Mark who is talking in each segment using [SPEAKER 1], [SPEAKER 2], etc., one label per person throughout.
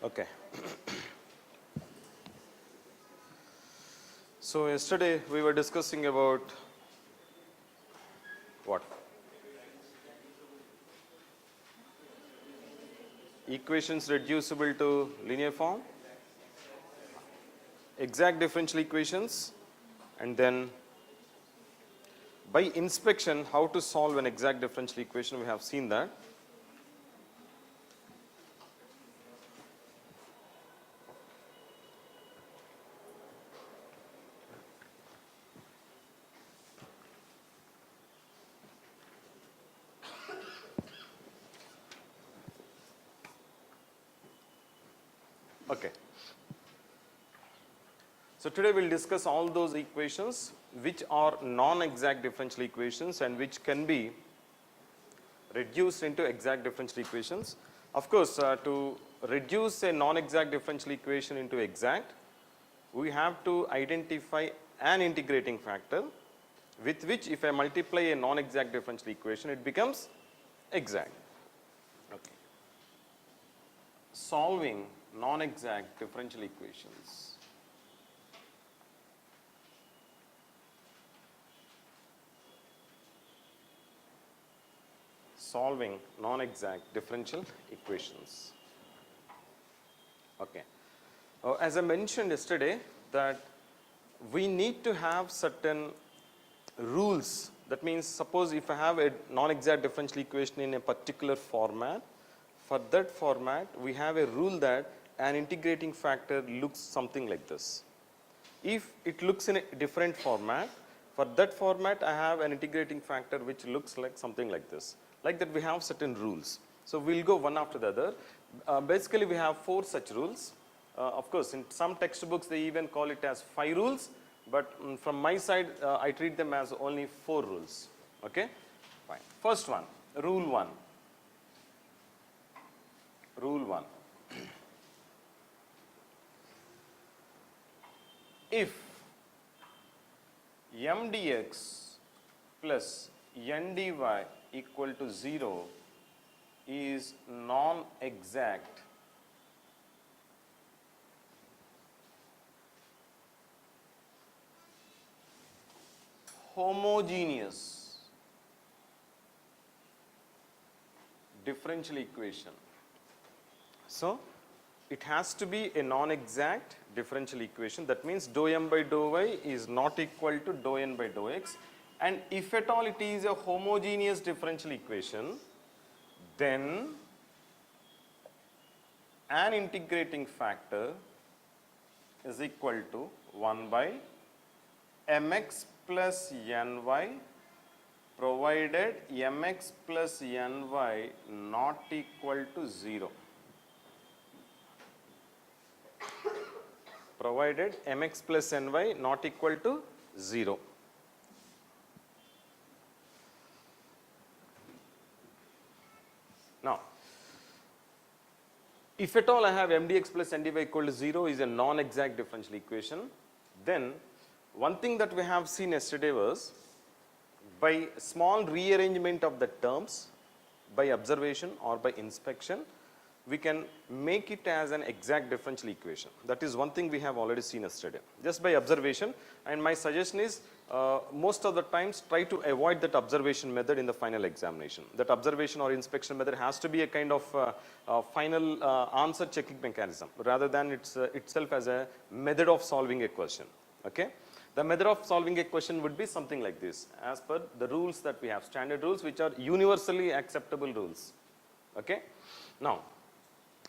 [SPEAKER 1] Okay. So yesterday we were discussing about what? Equations reducible to linear form, exact differential equations, and then by inspection how to solve an exact differential equation. We have seen that. Okay. So today we will discuss all those equations which are non-exact differential equations and which can be reduced into exact differential equations. Of course, to reduce a non-exact differential equation into exact, we have to identify an integrating factor with which if I multiply a non-exact differential equation, it becomes exact. Okay. Solving non-exact differential equations. Solving non-exact differential equations. Okay. As I mentioned yesterday that we need to have certain rules. That means suppose if I have a non-exact differential equation in a particular format, for that format we have a rule that an integrating factor looks something like this. If it looks in a different format, for that format I have an integrating factor which looks like something like this. Like that we have certain rules. So we will go one after the other. Basically we have 4 such rules. Of course in some textbooks they even call it as 5 rules, but from my side I treat them as only 4 rules. Okay? Fine. First one, rule 1. Rule 1. If m dx plus n dy equal to 0 is non-exact, homogeneous differential equation. So it has to be a non-exact differential equation. That means dou m by dou y is not equal to dou n by dou x. And if at all it is a homogeneous differential equation, then an integrating factor is equal to 1 by mx plus ny, provided mx plus ny not equal to 0. Provided mx plus ny not equal to 0. Now, if at all I have m dx plus n dy equal to 0 is a non-exact differential equation, then one thing that we have seen yesterday was by small rearrangement of the terms by observation or by inspection, we can make it as an exact differential equation. That is one thing we have already seen yesterday, just by observation. And my suggestion is most of the times try to avoid that observation method in the final examination. That observation or inspection method has to be a kind of final answer checking mechanism rather than itself as a method of solving a question. Okay? The method of solving a question would be something like this as per the rules that we have, standard rules which are universally acceptable rules. Okay? Now,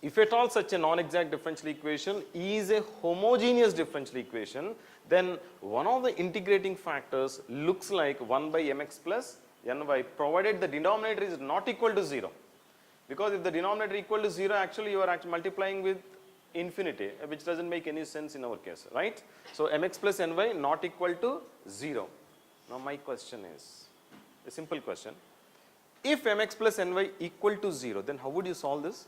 [SPEAKER 1] if at all such a non-exact differential equation is a homogeneous differential equation, then one of the integrating factors looks like 1 by mx plus ny, provided the denominator is not equal to 0. Because if the denominator is equal to 0, actually you are actually multiplying with infinity, which doesn't make any sense in our case, right? So mx plus ny not equal to 0. Now my question is a simple question. If mx plus ny equal to 0, then how would you solve this?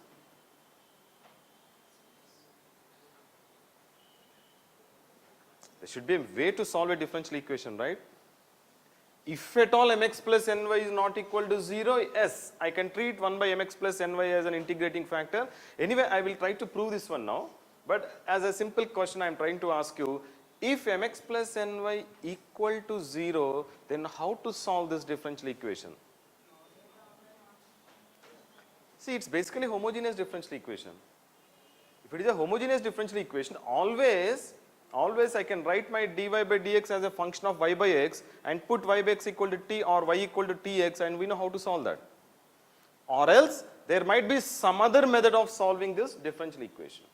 [SPEAKER 1] There should be a way to solve a differential equation, right? If at all mx plus ny is not equal to 0, yes, I can treat 1 by mx plus ny as an integrating factor. Anyway, I will try to prove this one now. But as a simple question, I am trying to ask you, if mx plus ny equal to 0, then how to solve this differential equation? See, it's basically homogeneous differential equation. If it is a homogeneous differential equation, always I can write my dy by dx as a function of y by x and put y by x equal to t or y equal to tx, and we know how to solve that. Or else there might be some other method of solving this differential equation.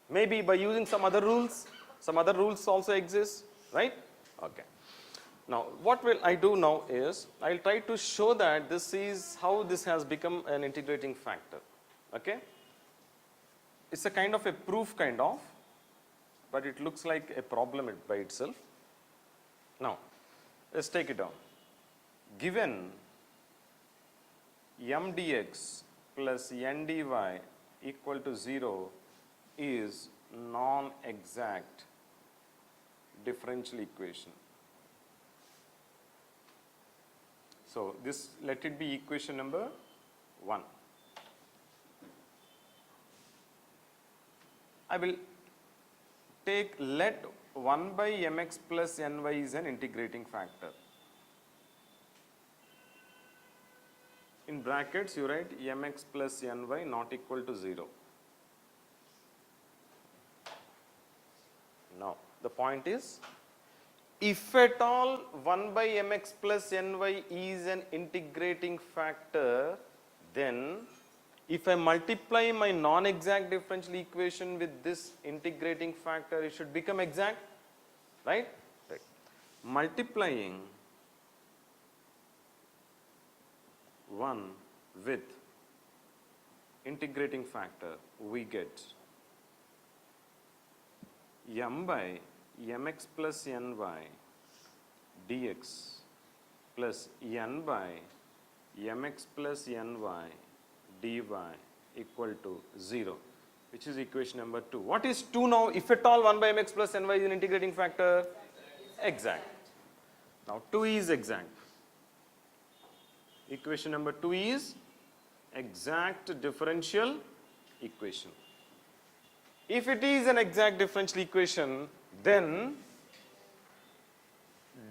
[SPEAKER 1] Maybe by using some other rules also exist, right? Okay. Now what will I do now is, I will try to show that this is how this has become an integrating factor. Okay. It's a kind of a proof but it looks like a problem by itself. Now let's take it down. Given m dx plus n dy equal to 0 is non-exact differential equation. So this, let it be equation number 1. I will take, let 1 by mx plus ny is an integrating factor. In brackets you write mx plus ny not equal to 0. Now the point is, if at all 1 by mx plus ny is an integrating factor, then if I multiply my non-exact differential equation with this integrating factor, it should become exact, right? Right. Multiplying 1 with integrating factor, we get m by mx plus ny dx plus n by mx plus ny dy equal to 0, which is equation number 2. What is 2 now? If at all 1 by mx plus ny is an integrating factor? Exact. Now 2 is exact. Equation number 2 is exact differential equation. If it is an exact differential equation, then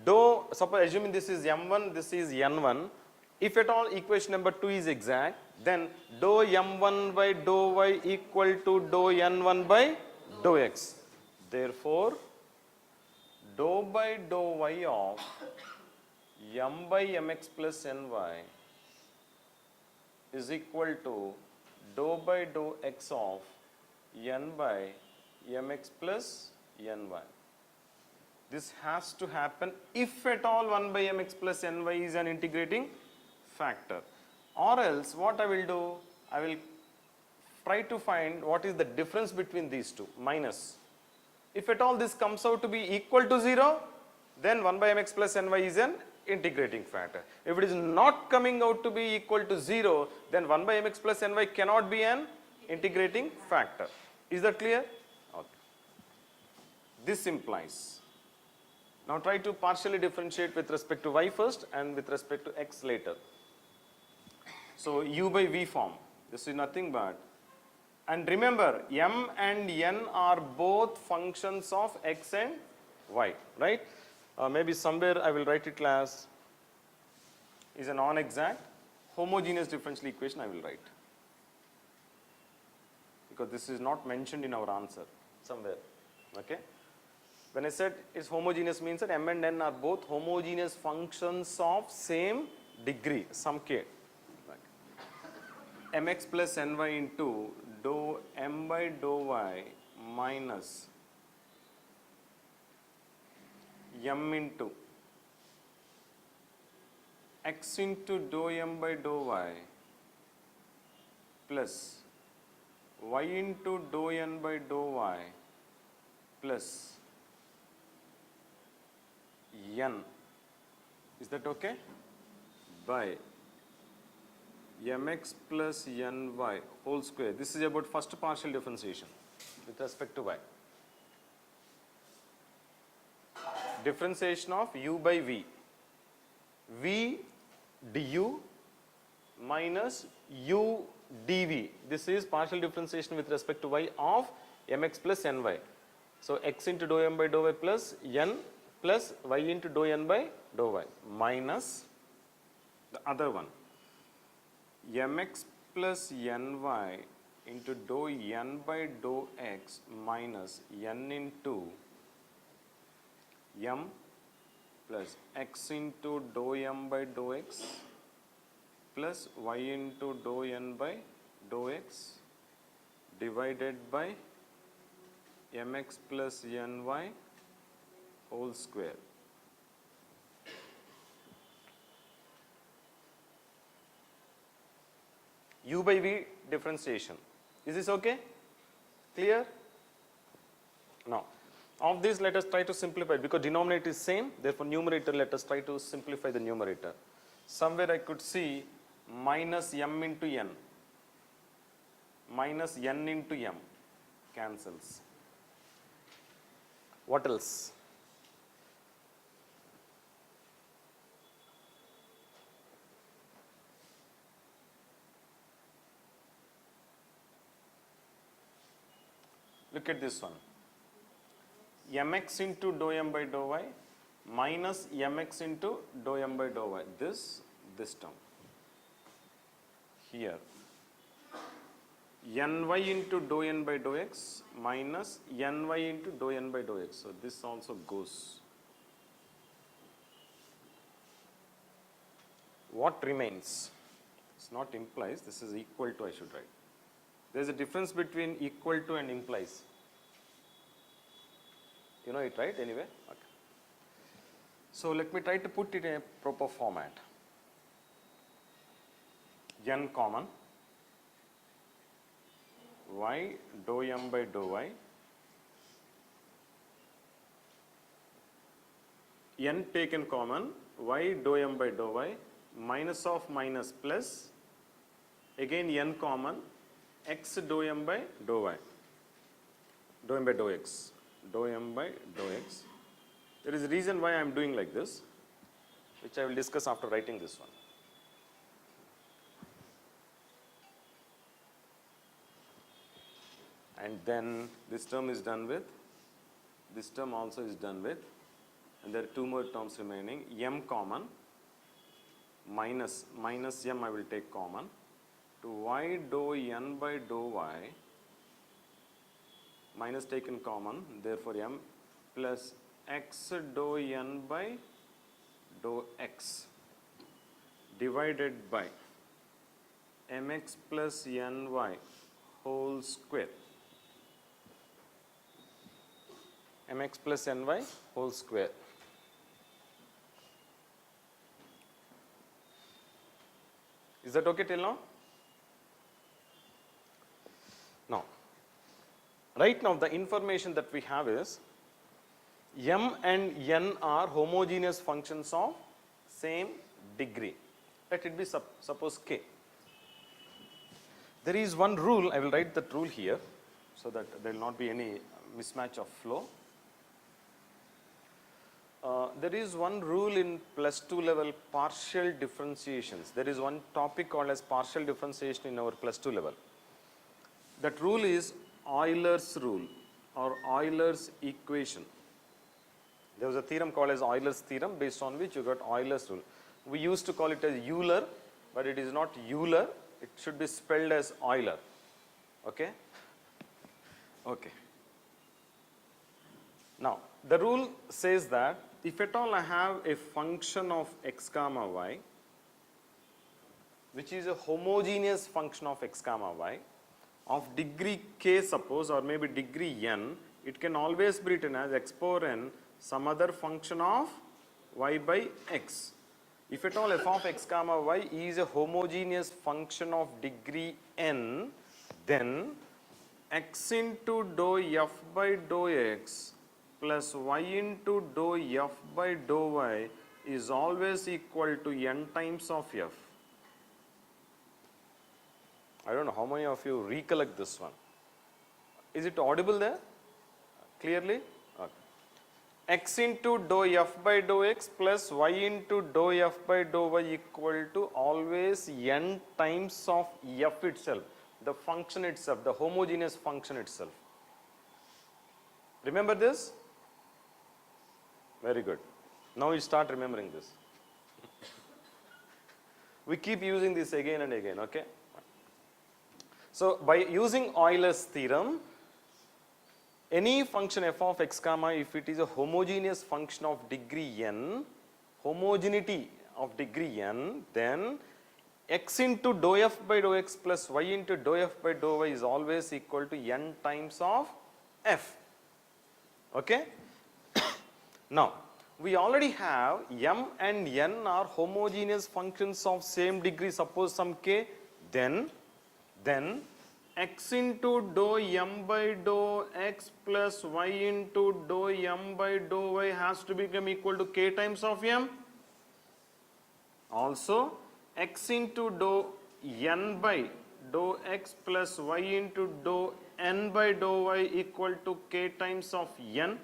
[SPEAKER 1] suppose assuming this is m1, this is n1, if at all equation number 2 is exact, then dou m1 by dou y equal to dou n1 by dou x. Therefore, dou by dou y of m by mx plus ny is equal to dou by dou x of n by mx plus ny. This has to happen if at all 1 by mx plus ny is an integrating factor. Or else what I will do, I will try to find what is the difference between these two, minus. If at all this comes out to be equal to 0, then 1 by mx plus ny is an integrating factor. If it is not coming out to be equal to 0, then 1 by mx plus ny cannot be an integrating factor. Is that clear? Okay. This implies, now try to partially differentiate with respect to y first and with respect to x later. So u by v form, this is nothing but, and remember m and n are both functions of x and y, right? Maybe somewhere I will write it as is a non-exact homogeneous differential equation I will write, because this is not mentioned in our answer somewhere. Okay. When I said it's homogeneous means that m and n are both homogeneous functions of same degree, some k. Mx plus ny into dou m by dou y minus m into x into dou m by dou y plus y into dou n by dou y plus n. Is that okay? By mx plus ny whole square. This is about first partial differentiation with respect to y. Differentiation of u by v. v du minus u dv. This is partial differentiation with respect to y of mx plus ny. So, x into dou m by dou y plus n plus y into dou n by dou y minus the other one mx plus ny into dou n by dou x minus n into m plus x into dou m by dou x plus y into dou n by dou x divided by mx plus ny whole square. U by v differentiation. Is this okay? Clear? Now, of this let us try to simplify it because denominator is same, therefore numerator let us try to simplify the numerator. Somewhere I could see minus m into n, minus n into m cancels. What else? Look at this one, mx into dou m by dou y minus mx into dou m by dou y, this term. Here, ny into dou n by dou x minus ny into dou n by dou x. So, this also goes. What remains? It's not implies, this is equal to I should write. There is a difference between equal to and implies. You know it, right? Anyway, okay. So, let me try to put it in a proper format. N common, y dou m by dou y, n taken common, y dou m by dou y, minus of minus plus, again n common, x dou m by dou y, dou m by dou x, dou m by dou x. There is a reason why I am doing like this, which I will discuss after writing this one. And then this term is done with, this term also is done with, and there are two more terms remaining, m common, minus m I will take common, to y dou n by dou y, minus taken common, therefore m plus x dou n by dou x divided by mx plus ny whole square. Mx plus ny whole square. Is that okay till now? Now, right now the information that we have is m and n are homogeneous functions of same degree. Let it be suppose k. There is one rule, I will write that rule here so that there will not be any mismatch of flow. There is one rule in +2 level partial differentiations. There is one topic called as partial differentiation in our +2 level. That rule is Euler's rule or Euler's equation. There was a theorem called as Euler's theorem based on which you got Euler's rule. We used to call it as Euler, but it is not Euler. It should be spelled as Euler. Okay? Okay. Now, the rule says that if at all I have a function of x comma y, which is a homogeneous function of x comma y, of degree k suppose or maybe degree n, it can always be written as x power n some other function of y by x. If at all f of x comma y is a homogeneous function of degree n, then x into dou f by dou x plus y into dou f by dou y is always equal to n times of f. I don't know how many of you recollect this one. Is it audible there? Clearly? Okay. x into dou f by dou x plus y into dou f by dou y equal to always n times of f itself, the function itself, the homogeneous function itself. Remember this? Very good. Now you start remembering this. We keep using this again and again, okay? So by using Euler's theorem, any function f of x comma, if it is a homogeneous function of degree n, homogeneity of degree n, then x into dou f by dou x plus y into dou f by dou y is always equal to n times of f. Okay? Now, we already have m and n are homogeneous functions of same degree, suppose some k, then x into dou m by dou x plus y into dou m by dou y has to become equal to k times of m. Also, x into dou n by dou x plus y into dou n by dou y equal to k times of n,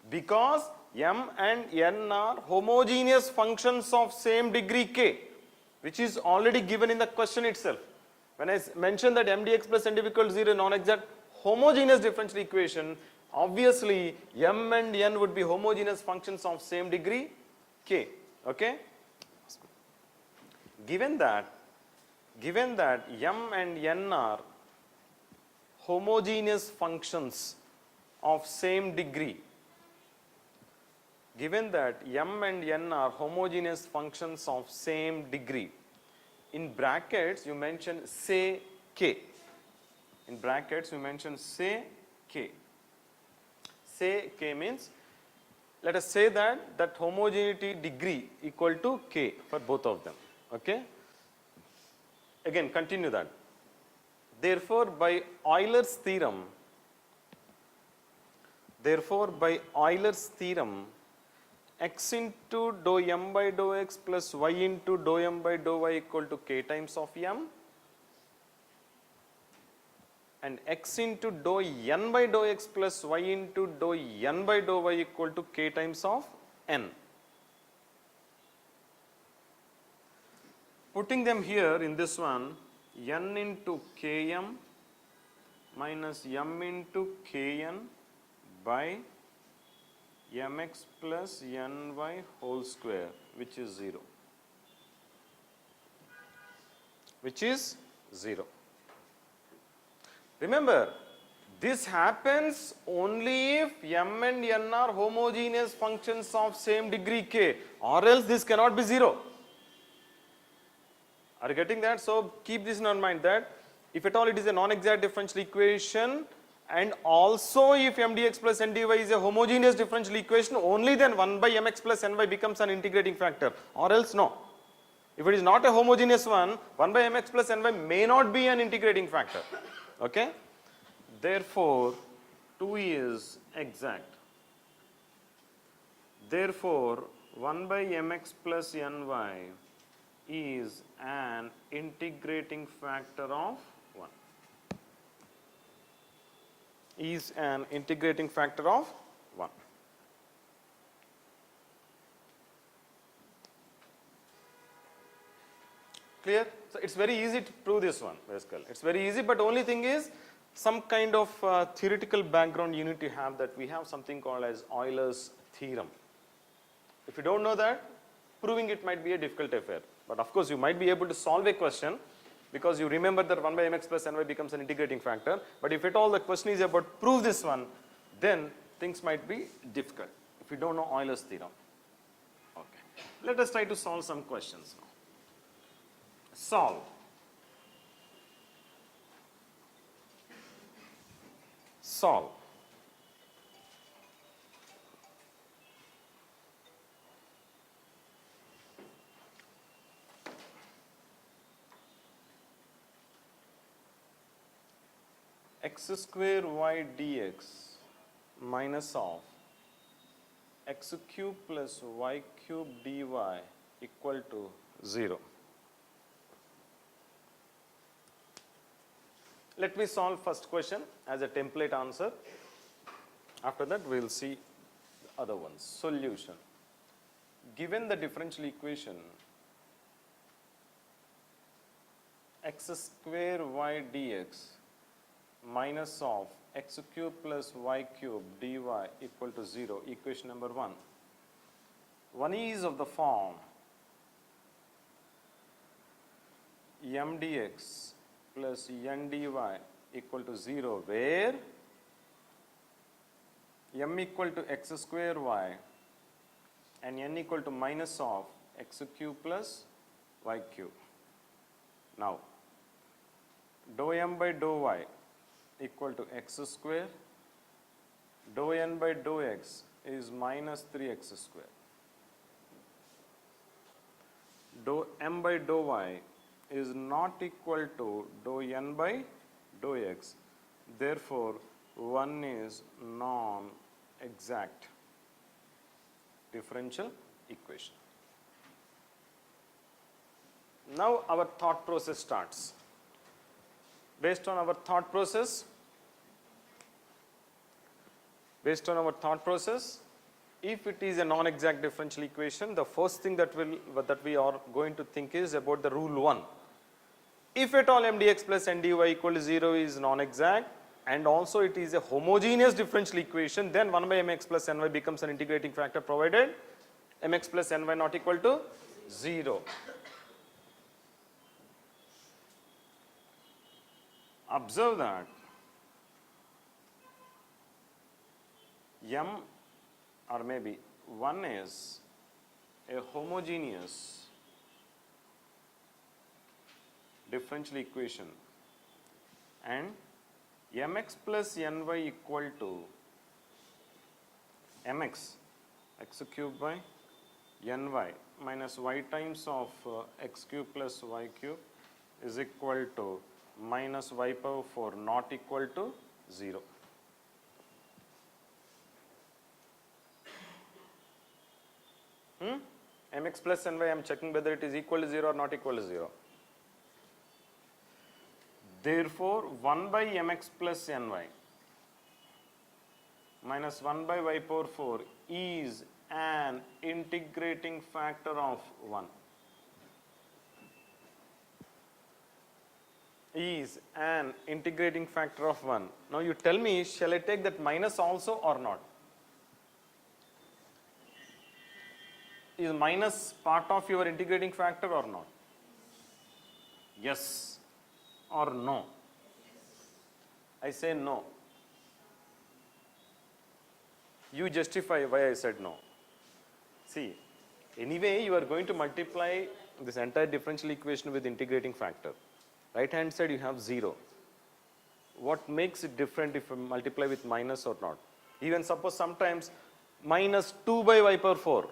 [SPEAKER 1] because m and n are homogeneous functions of same degree k, which is already given in the question itself. When I mentioned that m dx plus n dv equals 0 non-exact homogeneous differential equation, obviously m and n would be homogeneous functions of same degree k. Okay? Given that m and n are homogeneous functions of same degree, given that m and n are homogeneous functions of same degree, in brackets you mention say k. In brackets you mention say k. Say k means, let us say that homogeneity degree equal to k for both of them. Okay? Again continue that. Therefore by Euler's theorem, x into dou m by dou x plus y into dou m by dou y equal to k times of m, and x into dou n by dou x plus y into dou n by dou y equal to k times of n. Putting them here in this one, n into km minus m into kn by mx plus ny whole square, which is 0. Which is 0. Remember, this happens only if m and n are homogeneous functions of same degree k, or else this cannot be 0. Are you getting that? So keep this in your mind, that if at all it is a non-exact differential equation, and also if m dx plus n dy is a homogeneous differential equation, only then 1 by mx plus ny becomes an integrating factor, or else no. If it is not a homogeneous one, 1 by mx plus ny may not be an integrating factor. Okay? Therefore, 2 is exact. Therefore, 1 by mx plus ny is an integrating factor of 1. Is an integrating factor of 1. Clear? So it's very easy to prove this one, basically. It's very easy, but only thing is some kind of theoretical background you need to have, that we have something called as Euler's theorem. If you don't know that, proving it might be a difficult affair. But of course, you might be able to solve a question because you remember that 1 by mx plus ny becomes an integrating factor. But if at all the question is about prove this one, then things might be difficult if you don't know Euler's theorem. Okay. Let us try to solve some questions now. Solve. Solve. X square y dx minus of x cube plus y cube dy equal to 0. Let me solve first question as a template answer. After that, we will see other ones. Solution. Given the differential equation, x square y dx minus of x cube plus y cube dy equal to 0, equation number 1. One is of the form m dx plus n dy equal to 0, where m equal to x square y and n equal to minus of x cube plus y cube. Now, dou m by dou y equal to x square, dou n by dou x is minus 3x square. Dou m by dou y is not equal to dou n by dou x. Therefore, one is non-exact differential equation. Now our thought process starts. Based on our thought process, if it is a non-exact differential equation, the first thing that we are going to think is about the rule 1. If at all m dx plus n dy equal to 0 is non-exact, and also it is a homogeneous differential equation, then 1 by mx plus ny becomes an integrating factor, provided mx plus ny not equal to 0. Observe that m or maybe 1 is a homogeneous differential equation and mx plus ny equal to mx x cube by ny minus y times of x cube plus y cube is equal to minus y power 4 not equal to 0. Mx plus ny, I am checking whether it is equal to 0 or not equal to 0. Therefore, 1 by mx plus ny minus 1 by y power 4 is an integrating factor of 1. Is an integrating factor of 1. Now you tell me, shall I take that minus also or not? Is minus part of your integrating factor or not? Yes or no? I say no. You justify why I said no. See, anyway you are going to multiply this entire differential equation with integrating factor. Right hand side you have 0. What makes it different if you multiply with minus or not? Even suppose sometimes minus 2 by y power 4.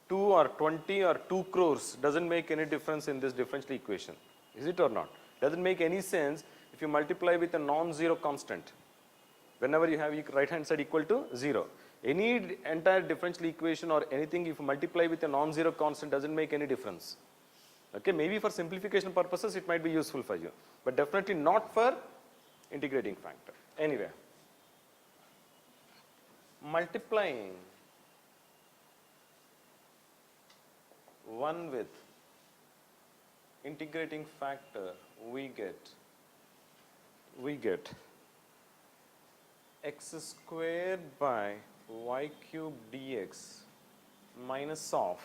[SPEAKER 1] 2 or 20 or 2 crores doesn't make any difference in this differential equation. Is it or not? Doesn't make any sense if you multiply with a non-zero constant. Whenever you have right hand side equal to 0. Any entire differential equation or anything if you multiply with a non-zero constant doesn't make any difference. Okay, maybe for simplification purposes it might be useful for you, but definitely not for integrating factor. Anyway, multiplying 1 with integrating factor, we get x squared by y cube dx minus of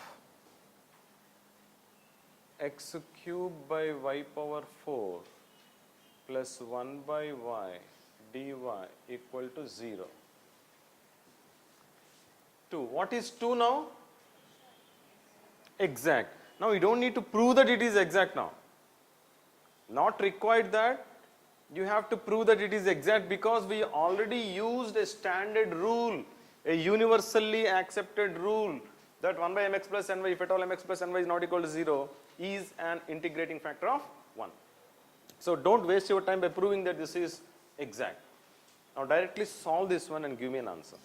[SPEAKER 1] x cube by y power 4 plus 1 by y dy equal to 0. 2. What is 2 now? Exact. Now you don't need to prove that it is exact now. Not required that you have to prove that it is exact, because we already used a standard rule, a universally accepted rule, that 1 by mx plus ny, if at all mx plus ny is not equal to 0, is an integrating factor of 1. So don't waste your time by proving that this is exact. Now directly solve this one and give me an answer.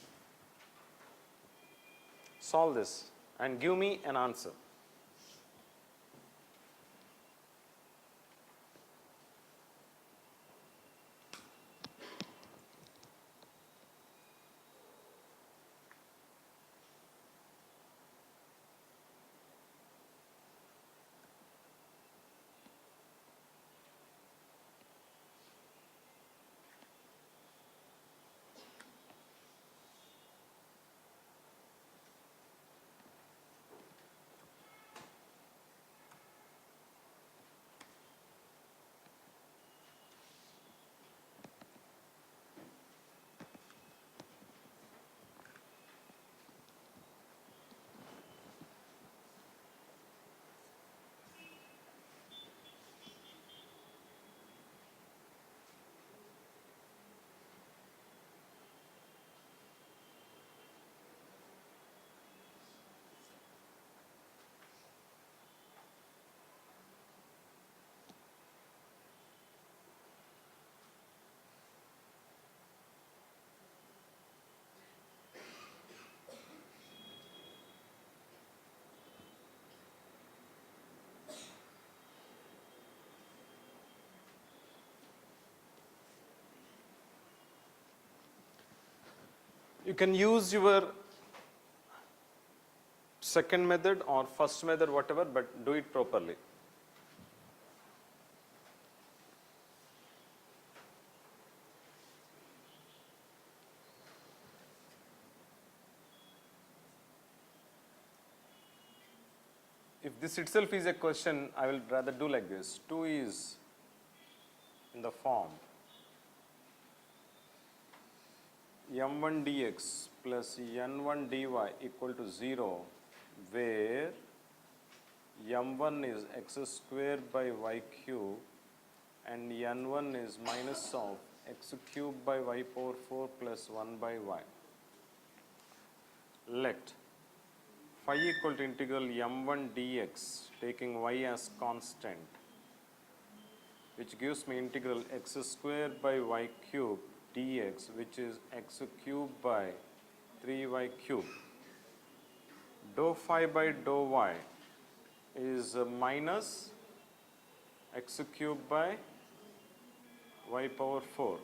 [SPEAKER 1] Solve this and give me an answer. You can use your second method or first method, whatever, but do it properly. If this itself is a question, I will rather do like this. 2 is in the form m1 dx plus n1 dy equal to 0, where m1 is x square by y cube and n1 is minus of x cube by y power 4 plus 1 by y. Let phi equal to integral m1 dx taking y as constant, which gives me integral x square by y cube dx, which is x cube by 3y cube. Dou phi by dou y is minus x cube by y power 4.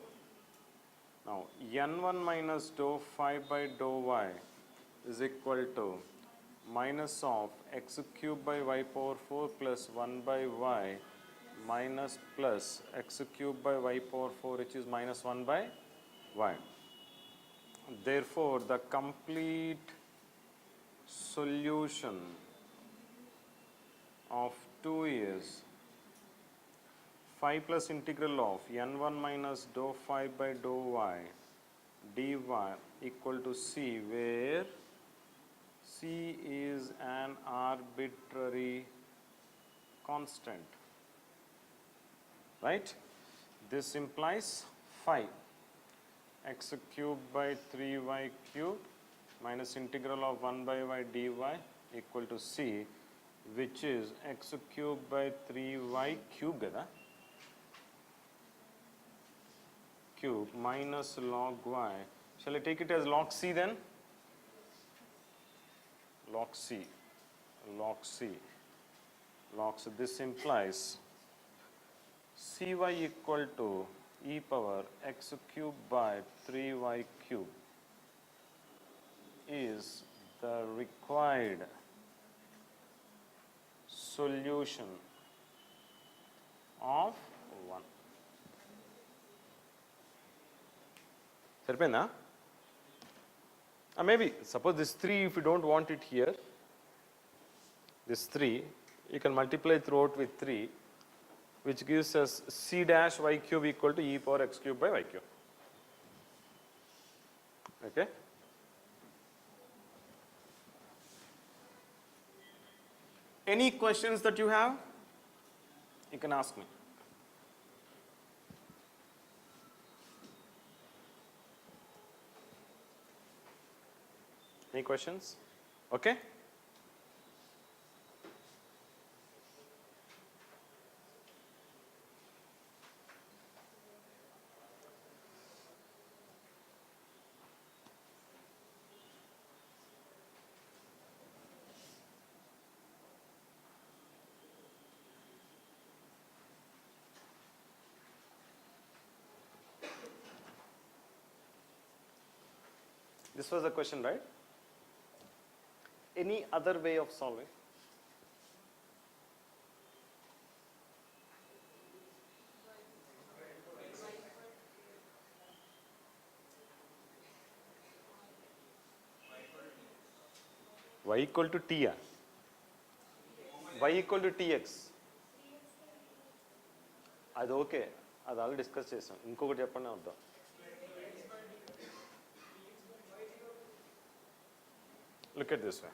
[SPEAKER 1] Now n1 minus dou phi by dou y is equal to minus of x cube by y power 4 plus 1 by y minus plus x cube by y power 4, which is minus 1 by y. Therefore, the complete solution of 2 is phi plus integral of n1 minus dou phi by dou y dy equal to c, where c is an arbitrary constant, right? This implies phi x cube by 3y cube minus integral of 1 by y dy equal to c, which is x cube by 3y cube kada, cube minus log y. Shall I take it as log c then? Log c, log c, log c. This implies cy equal to e power x cube by 3y cube is the required solution of 1. Sarpena? Maybe suppose this 3, if you don't want it here, this 3 you can multiply throughout with 3, which gives us c dash y cube equal to e power x cube by y cube. Okay? Any questions that you have, you can ask me. Any questions? Okay? This was the question, right? Any other way of solving? Y equal to t, y equal to tx. అది okay, అది already discuss చేసాం. ఇంకొకటి చెప్పండి వద్దాం. Look at this way.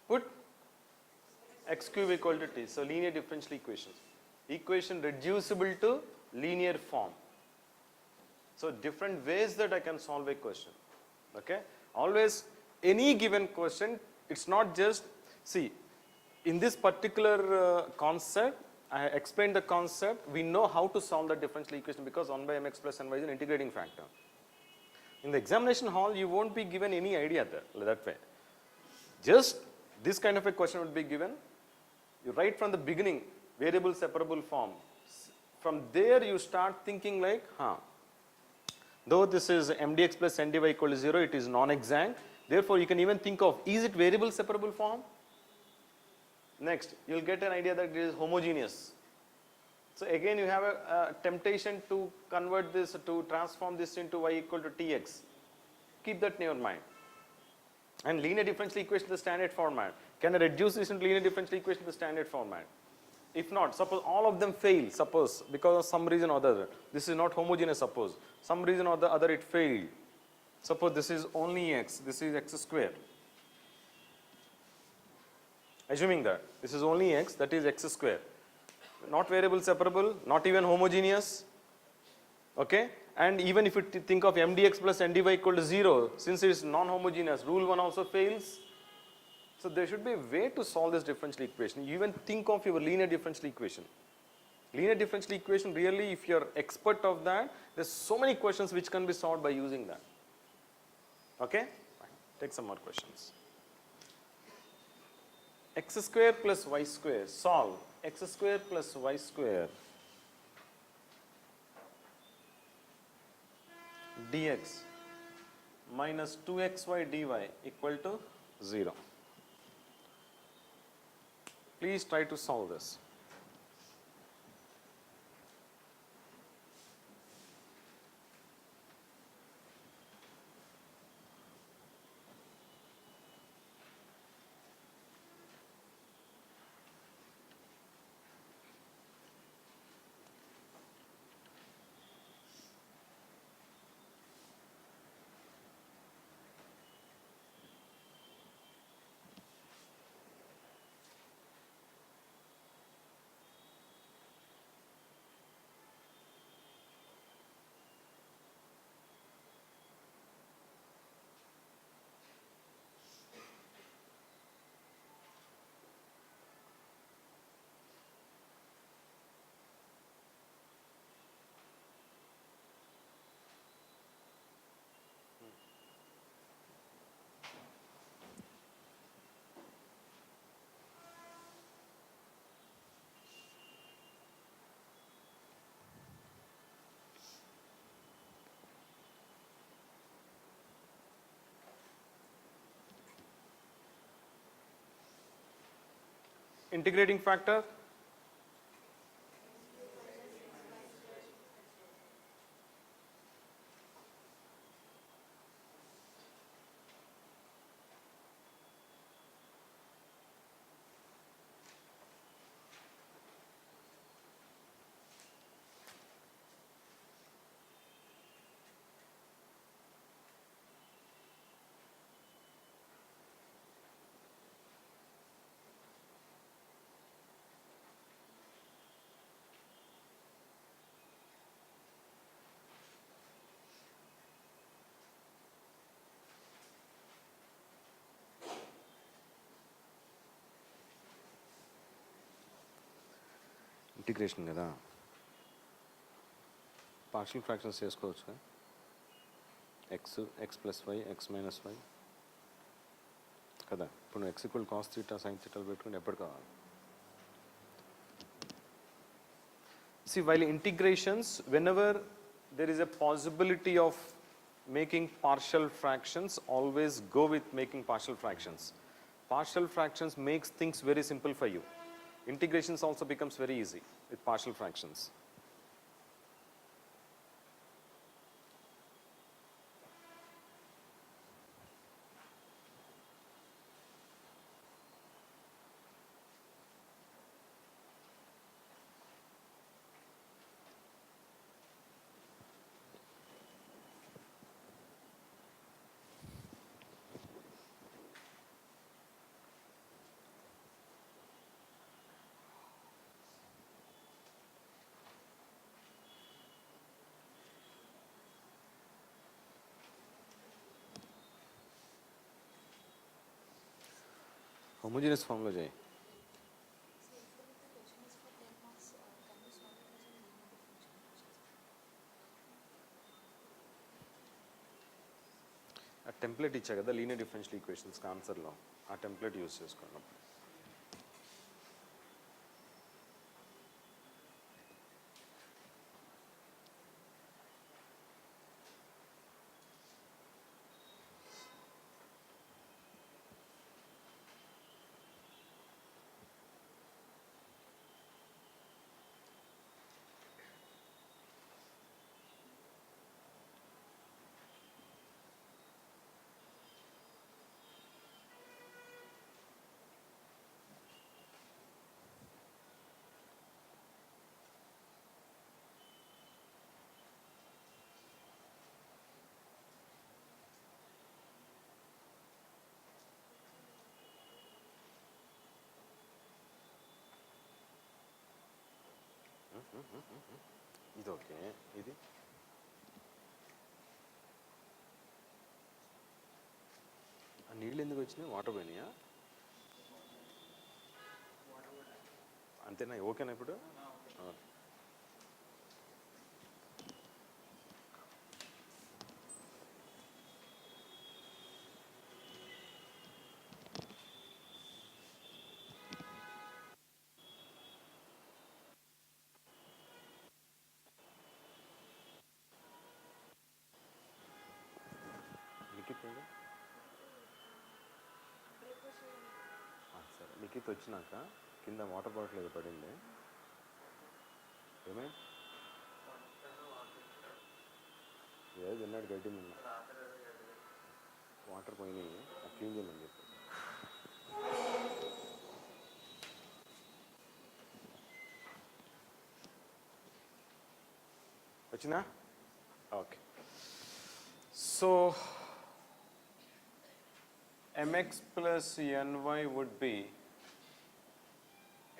[SPEAKER 1] Put x cube equal to t. So linear differential equations. Equation reducible to linear form. So different ways that I can solve a question. Okay? Always any given question, it's not just, see, in this particular concept, I explained the concept, we know how to solve the differential equation because 1 by mx plus ny is an integrating factor. In the examination hall, you won't be given any idea there, that way. Just this kind of a question would be given. You write from the beginning, variable separable form. From there, you start thinking like, though this is mdx plus ndy equal to 0, it is non-exact. Therefore, you can even think of, is it variable separable form? Next, you will get an idea that it is homogeneous. So again, you have a temptation to convert this, to transform this into y equal to tx. Keep that in your mind. And linear differential equation in the standard format. Can I reduce this into linear differential equation in the standard format? If not, suppose all of them fail, suppose because of some reason or other. This is not homogeneous, suppose. Some reason or the other it failed. Suppose this is only x, this is x square. Assuming that this is only x, that is x square. Not variable separable, not even homogeneous. Okay? And even if you think of mdx plus ndy equal to 0, since it is non-homogeneous, rule 1 also fails. So there should be a way to solve this differential equation. You even think of your linear differential equation. Linear differential equation, really, if you are expert of that, there's so many questions which can be solved by using that. Okay? Fine. Take some more questions. X square plus y square, solve x square plus y square dx minus 2xy dy equal to 0. Please try to solve this. Integrating factor, integration కదా, partial fractions చేసుకోవచ్చు కదా, x plus y x minus y కదా. ఇప్పుడు x equal cos theta sine థీటాలు పెట్టుకుని ఎప్పుడు కావాలి. See, while integrations, whenever there is a possibility of making partial fractions, always go with making partial fractions. Partial fractions makes things very simple for you. Integrations also becomes very easy with partial fractions. homogeneous form లో చేయి. Template ఇచ్చా కదా linear differential ఈక్వేషన్స్కి ఆన్సర్లో, ఆ template use చేసుకోండి. ఇది okay. ఇది ఆ నీళ్ళు ఎందుకు వచ్చినాయి? వాటర్ పోయినాయా? అంతేనా? ఓకేనా ఇప్పుడు? సరే, లిఖిత్ వచ్చినాక కింద వాటర్ బాటిల్ ఏదో పడింది, ఏమే ఏదో తిన్నాడు గడ్డి నిన్న, వాటర్ పోయినాయి, క్లీన్ చేయమని చెప్పేసి. వచ్చినా? Okay. So mx plus ny would be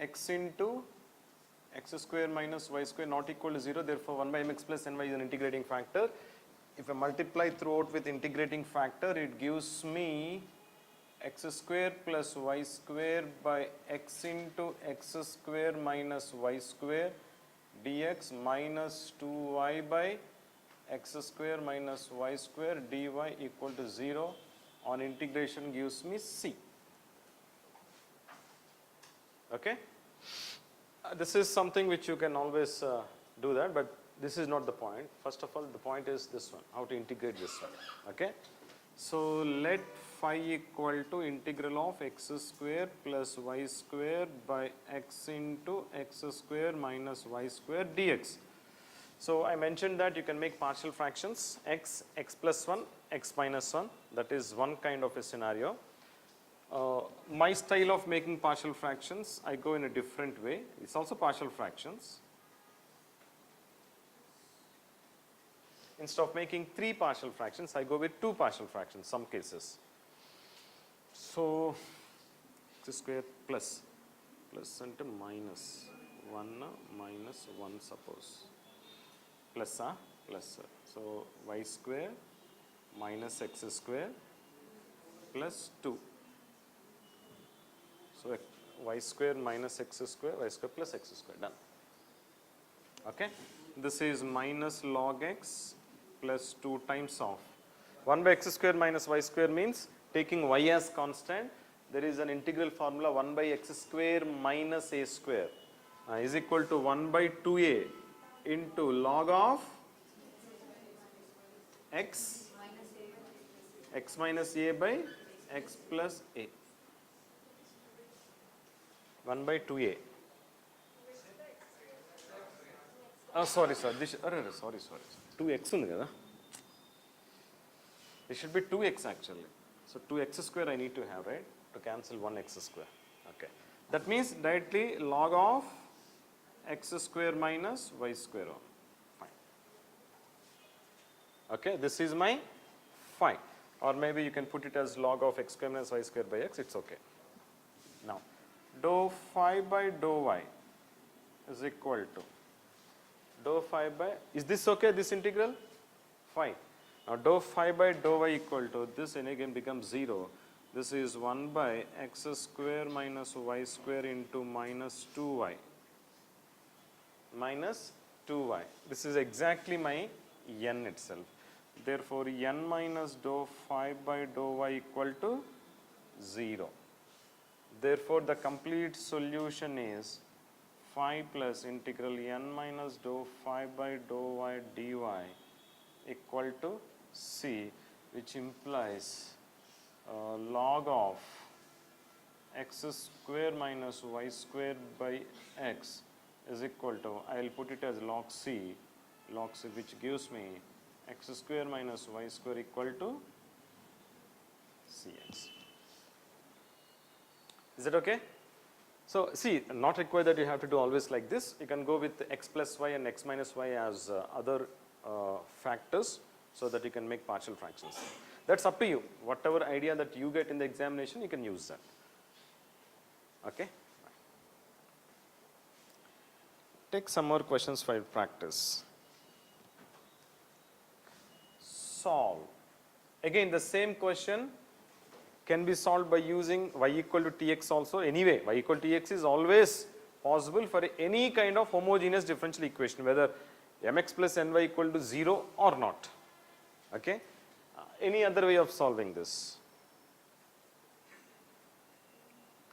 [SPEAKER 1] x into x square minus y square not equal to 0, therefore 1 by mx plus ny is an integrating factor. If I multiply throughout with integrating factor, it gives me x square plus y square by x into x square minus y square dx minus 2y by x square minus y square dy equal to 0. On integration gives me c. Okay? This is something which you can always do that, but this is not the point. First of all, the point is this one, how to integrate this one. Okay? So let phi equal to integral of x square plus y square by x into x square minus y square dx. So I mentioned that you can make partial fractions, x plus 1, x minus 1, that is one kind of a scenario. My style of making partial fractions, I go in a different way. It's also partial fractions. Instead of making 3 partial fractions, I go with 2 partial fractions, some cases. So x square plus and minus 1 minus 1 suppose. Plus, so y square minus x square plus 2. So y square minus x square, y square plus x square, done. Okay? This is minus log x plus 2 times of 1 by x square minus y square means taking y as constant, there is an integral formula 1 by x square minus a square is equal to 1 by 2a into log of x minus a by x plus a, 1 by 2a. Oh, sorry, this, sorry, 2x ఉంది కదా, it should be 2x actually. So 2x square I need to have, right, to cancel 1x square. Okay, that means directly log of x square minus y square. Fine. Okay, this is my phi, or maybe you can put it as log of x square minus y square by x, it's okay. Now dou phi by dou y is equal to dou phi by, is this okay, this integral? Fine. Now dou phi by dou y equal to, this and again becomes 0. This is 1 by x square minus y square into minus 2y. Minus 2y. This is exactly my n itself. Therefore, n minus dou phi by dou y equal to 0. Therefore, the complete solution is phi plus integral n minus dou phi by dou y dy equal to c, which implies log of x square minus y square by x is equal to, I will put it as log c, which gives me x square minus y square equal to cx. Is it okay? So, see, not required that you have to do always like this. You can go with x plus y and x minus y as other factors, so that you can make partial fractions. That's up to you. Whatever idea that you get in the examination, you can use that. Okay? Take some more questions for practice. Solve. Again, the same question can be solved by using y equal to tx also. Anyway, y equal to tx is always possible for any kind of homogeneous differential equation, whether mx plus ny equal to 0 or not. Okay? Any other way of solving this?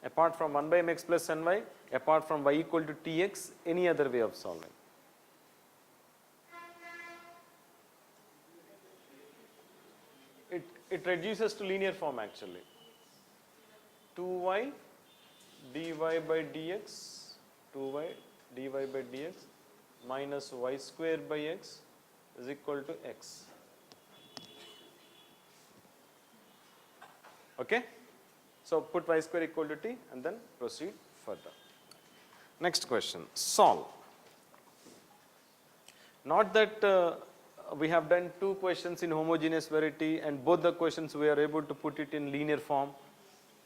[SPEAKER 1] Apart from 1 by mx plus ny, apart from y equal to tx, any other way of solving? It reduces to linear form actually. 2y dy by dx, 2y dy by dx minus y square by x is equal to x. Okay? So, put y square equal to t and then proceed further. Next question, solve. Not that we have done 2 questions in homogeneous variety and both the questions we are able to put it in linear form.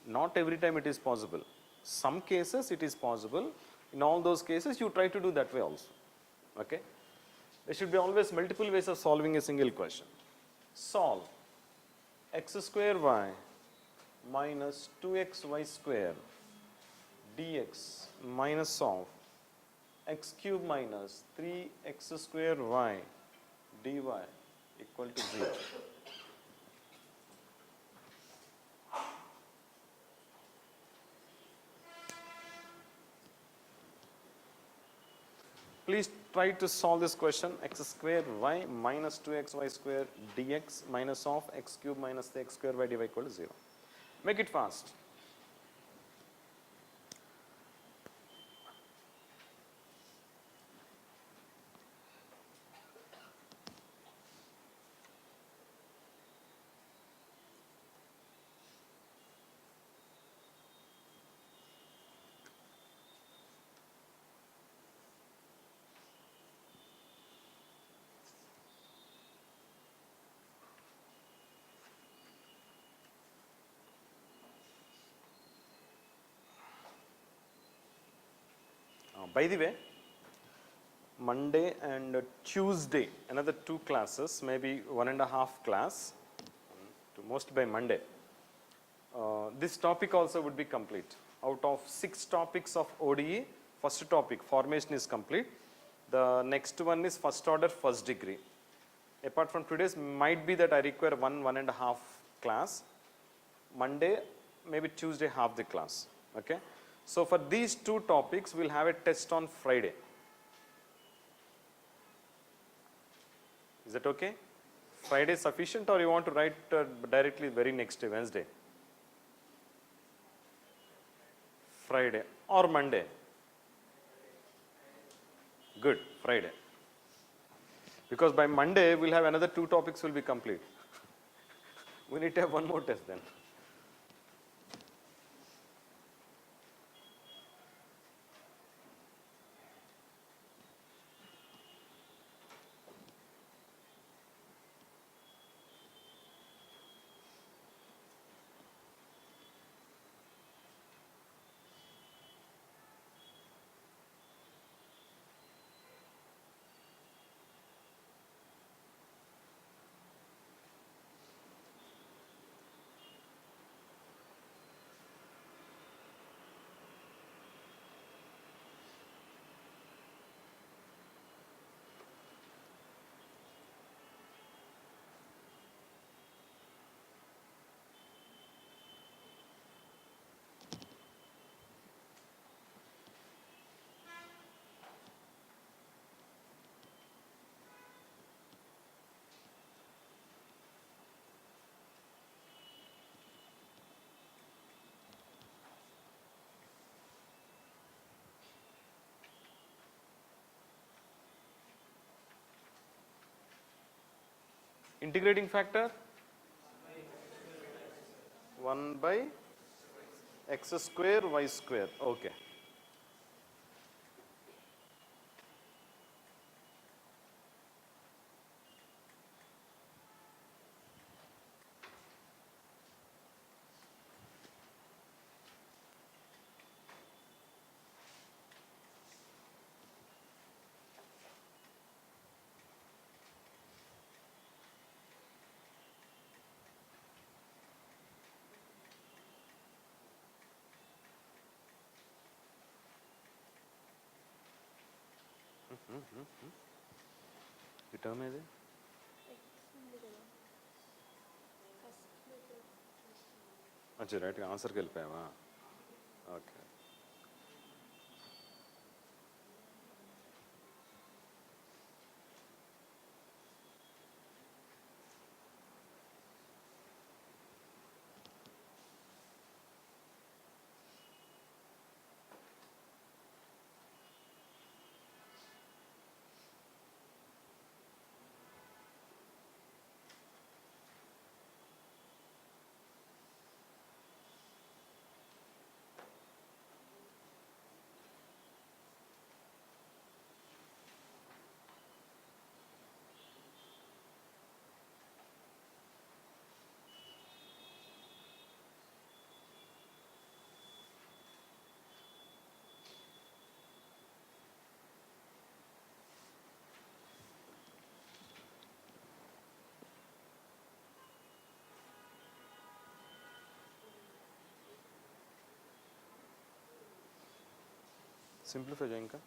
[SPEAKER 1] Not every time it is possible. Some cases it is possible. In all those cases you try to do that way also. Okay? There should be always multiple ways of solving a single question. Solve x square y minus 2xy square dx minus of x cube minus 3x square y dy equal to 0. Please try to solve this question. X square y minus 2xy square dx minus of x cube minus the x square y dy equal to 0. Make it fast. By the way, Monday and Tuesday, another 2 classes, maybe 1.5 class, most by Monday. This topic also would be complete. Out of 6 topics of ODE, first topic, formation is complete. The next one is first order, first degree. Apart from today's, might be that I require 1.5 class. Monday, maybe Tuesday, half the class. Okay? So, for these 2 topics, we will have a test on Friday. Is that okay? Friday sufficient, or you want to write directly very next day, Wednesday? Friday or Monday? Good, Friday. Because by Monday, we will have another 2 topics will be complete. We need to have one more test then. Integrating factor 1 by x square y square. Okay. ఈ term ఏది? అచ్చా రైట్గా ఆన్సర్కి వెళ్ళిపోయావా? Okay. Simplify చేయి ఇంకా.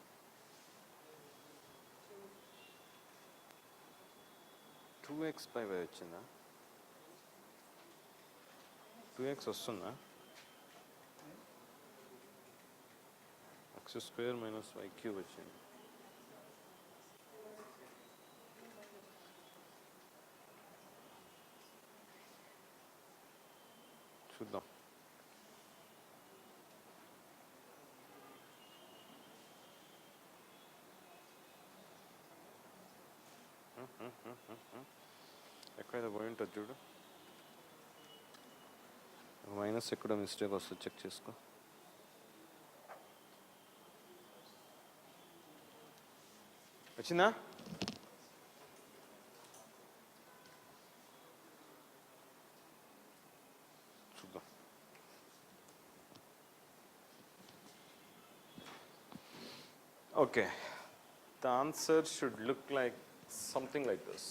[SPEAKER 1] 2x/y వచ్చిందా? 2x వస్తుందా? x² - y³ వచ్చింది. చూద్దాం. ఎక్కడైతే పోయి ఉంటుంది చూడు, మైనస్ ఎక్కడ మిస్టేక్ వస్తుంది చెక్ చేసుకో. వచ్చిందా? చూద్దాం. Okay, the answer should look like something like this.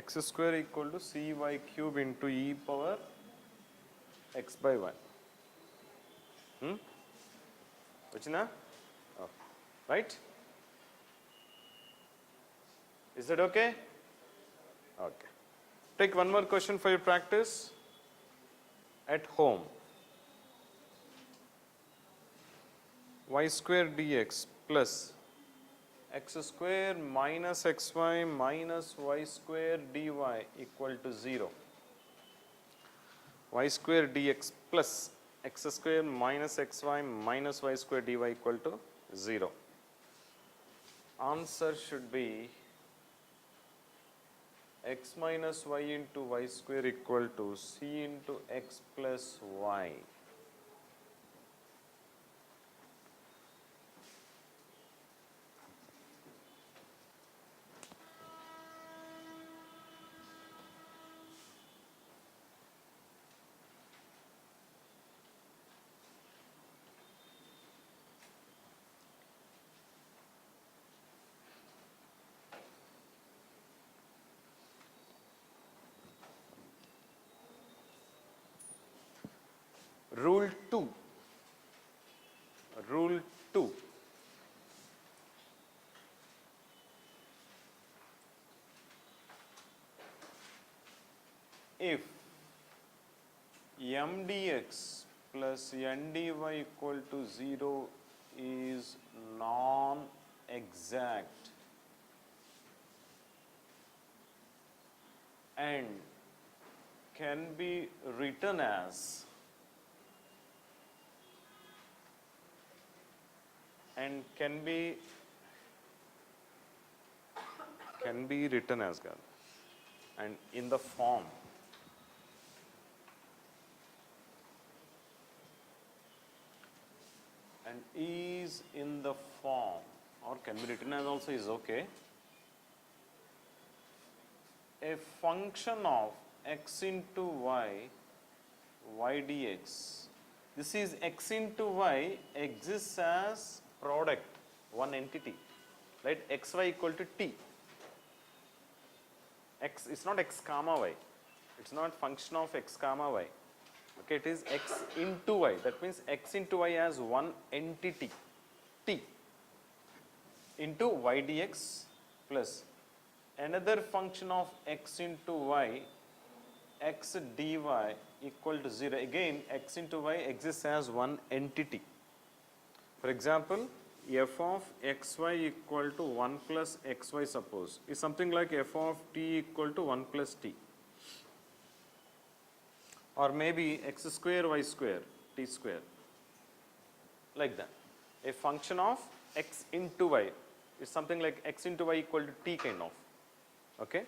[SPEAKER 1] x² = cy³ into e power x/y. Vachina? Oh, right? Is that okay? Okay. Take one more question for your practice at home. y² dx plus x² minus xy minus y² dy = 0. y² dx plus x² minus xy minus y² dy = 0. Answer should be x minus y into y² = c into x plus y. Rule 2. Rule 2. If m dx plus n dy = 0 is non-exact and can be written as can be written as that, and in the form and is in the form, or can be written as also is okay, a function of x into y, y dx. This is x into y exists as product, one entity, right? xy equal to t. X is not x comma y. It's not function of x comma y. Okay, it is x into y. That means x into y as one entity, t, into y dx plus another function of x into y, x dy equal to 0. Again, x into y exists as one entity. For example, f of xy equal to 1 plus xy, suppose, is something like f of t equal to 1 plus t. Or maybe x square y square, t square, like that. A function of x into y is something like x into y equal to t kind of. Okay?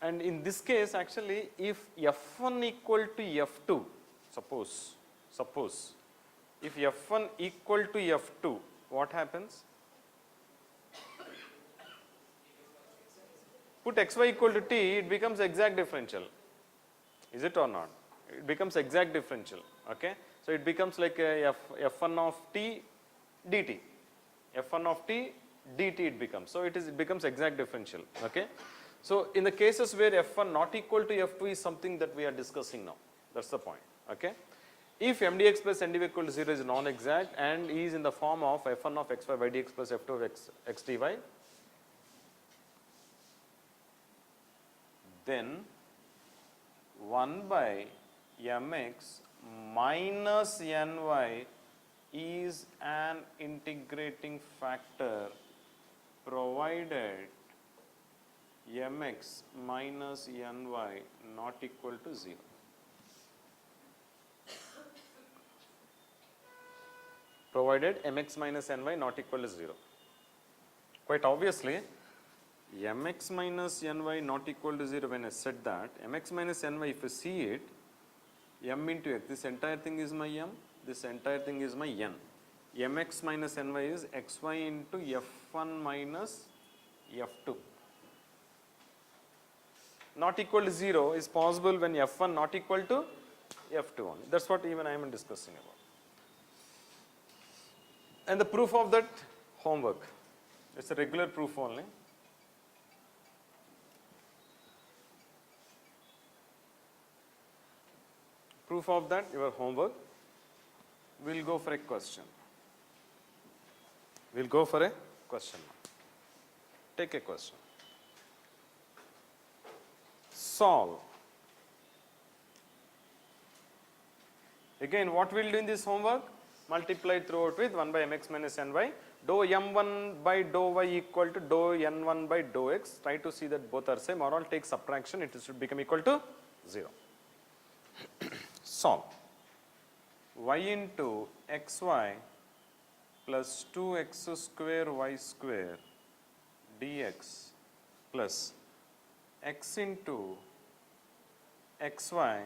[SPEAKER 1] And in this case, actually, if f1 equal to f2, suppose if f1 equal to f2, what happens? Put xy equal to t, it becomes exact differential. Is it or not? It becomes exact differential. Okay? So it becomes like a f1 of t dt. f1 of t dt it becomes. So it becomes exact differential. Okay? So in the cases where f1 not equal to f2 is something that we are discussing now. That's the point. Okay? If m dx plus n dy equal to 0 is non-exact and is in the form of f1 of xy y dx plus f2 of x dy, then 1 by mx minus ny is an integrating factor provided mx minus ny not equal to 0. Provided mx minus ny not equal to 0. Quite obviously, mx minus ny not equal to 0, when I said that, mx minus ny, if you see it, m into x, this entire thing is my m, this entire thing is my n. Mx minus ny is xy into f1 minus f2. Not equal to 0 is possible when f1 not equal to f2 only. That's what even I am discussing about. And the proof of that, homework. It's a regular proof only. Proof of that, your homework. We'll go for a question. We'll go for a question. Take a question. Solve. Again, what we'll do in this homework? Multiply throughout with 1 by mx minus ny. Dou m1 by dou y equal to dou n1 by dou x. Try to see that both are same, or all take subtraction, it should become equal to 0. Solve. Y into xy plus 2x square y square dx plus x into xy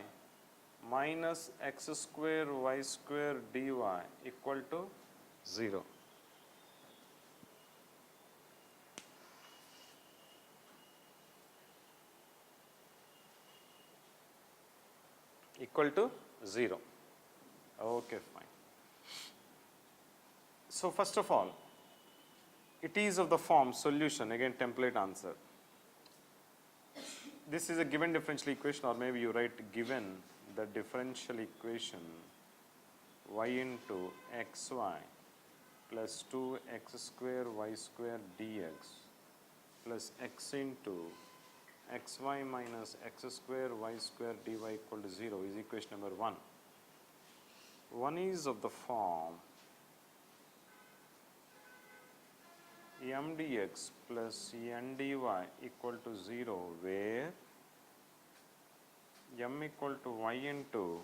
[SPEAKER 1] minus x square y square dy equal to 0. Equal to 0. Okay, fine. So first of all, it is of the form solution, again template answer. This is a given differential equation, or maybe you write given the differential equation y into xy plus 2x square y square dx plus x into xy minus x square y square dy equal to 0 is equation number 1. One is of the form m dx plus n dy equal to 0, where m equal to y into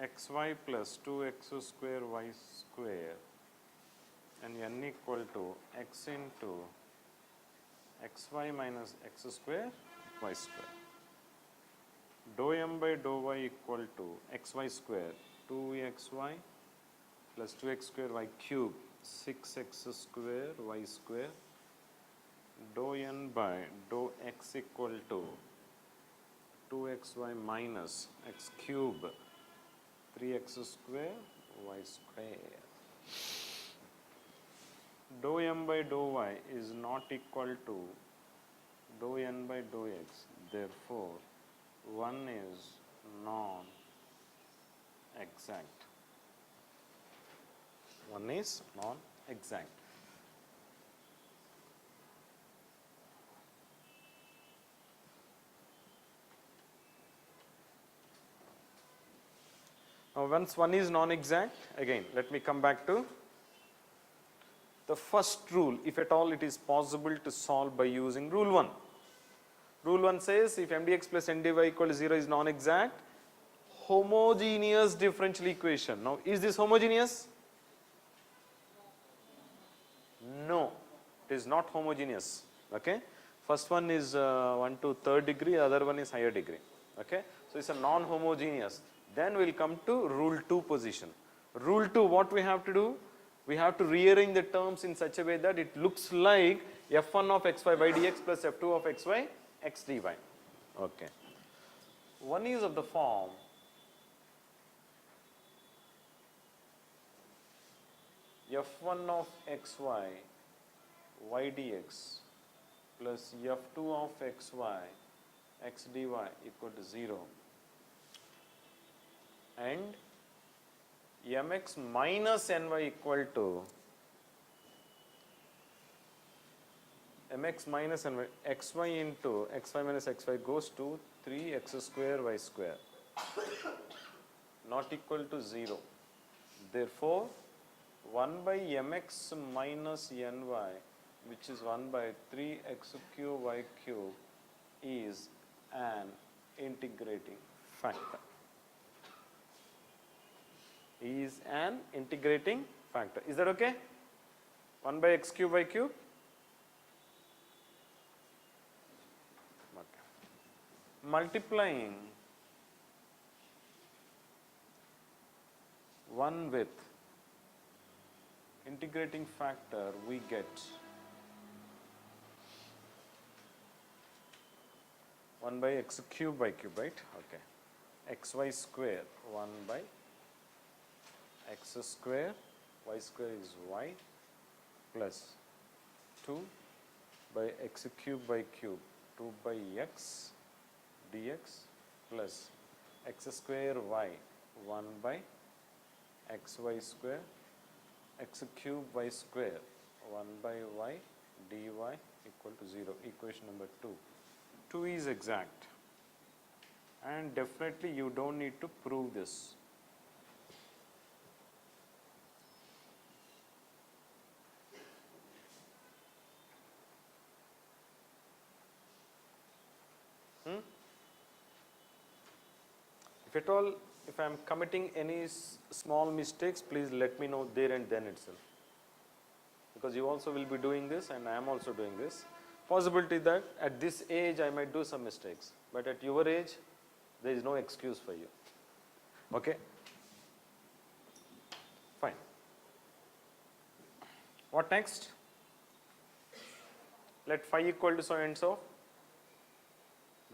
[SPEAKER 1] xy plus 2x square y square and n equal to x into xy minus x square y square. Dou m by dou y equal to xy square 2xy plus 2x square y cube 6x square y square. Dou n by dou x equal to 2xy minus x cube 3x square y square. Dou m by dou y is not equal to dou n by dou x. Therefore, one is non-exact. One is non-exact. Now, once one is non-exact, again, let me come back to the first rule, if at all it is possible to solve by using rule 1. Rule 1 says if mdx plus ndy equal to 0 is non-exact, homogeneous differential equation. Now, is this homogeneous? No, it is not homogeneous. Okay, first one is 1 to 3rd degree, other one is higher degree. Okay, so it's a non-homogeneous. Then we'll come to rule 2 position. Rule 2, what we have to do? We have to rearrange the terms in such a way that it looks like f1 of xy by dx plus f2 of xy x dy. Okay. One is of the form f1 of xy y dx plus f2 of xy x dy equal to 0, and mx minus ny equal to mx minus ny, xy into xy minus xy goes to 3x square y square, not equal to 0. Therefore, 1 by mx minus ny, which is 1 by 3x cube y cube, is an integrating factor. Is an integrating factor. Is that okay? 1 by x cube y cube. Okay. Multiplying 1 with integrating factor, we get 1 by x cube y cube, right? Okay. xy square 1 by x square, y square is y, plus 2 by x cube by cube 2 by x dx plus x square y 1 by xy square x cube y square 1 by y dy equal to 0. Equation number 2. 2 is exact, and definitely you don't need to prove this. If at all, if I am committing any small mistakes, please let me know there and then itself, because you also will be doing this and I am also doing this. Possibility that at this age I might do some mistakes, but at your age there is no excuse for you. Okay, fine. What next? Let phi equal to so and so,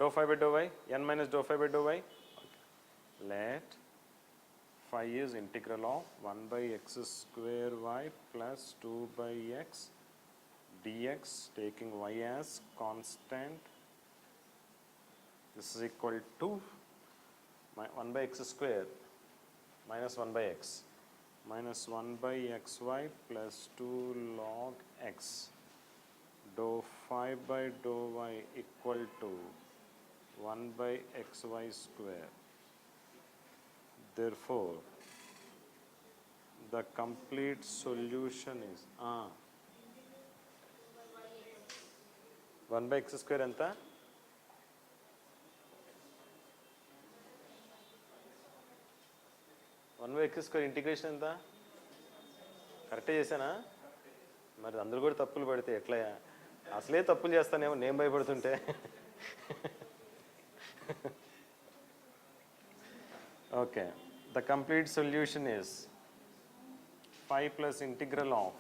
[SPEAKER 1] dou phi by dou y, n minus dou phi by dou y. Let phi is integral of 1 by x square y plus 2 by x dx, taking y as constant. This is equal to 1 by x square minus 1 by x minus 1 by xy plus 2 log x. Dou phi by dou y equal to 1 by xy square. Therefore, the complete solution is 1 by x square anta 1 by x square integration anta correct chesana mari andaru kuda tappulu padithe etlaya అసలే తప్పులు చేస్తానేమో నేను భయపడుతుంటే. Okay, the complete solution is 5 plus integral of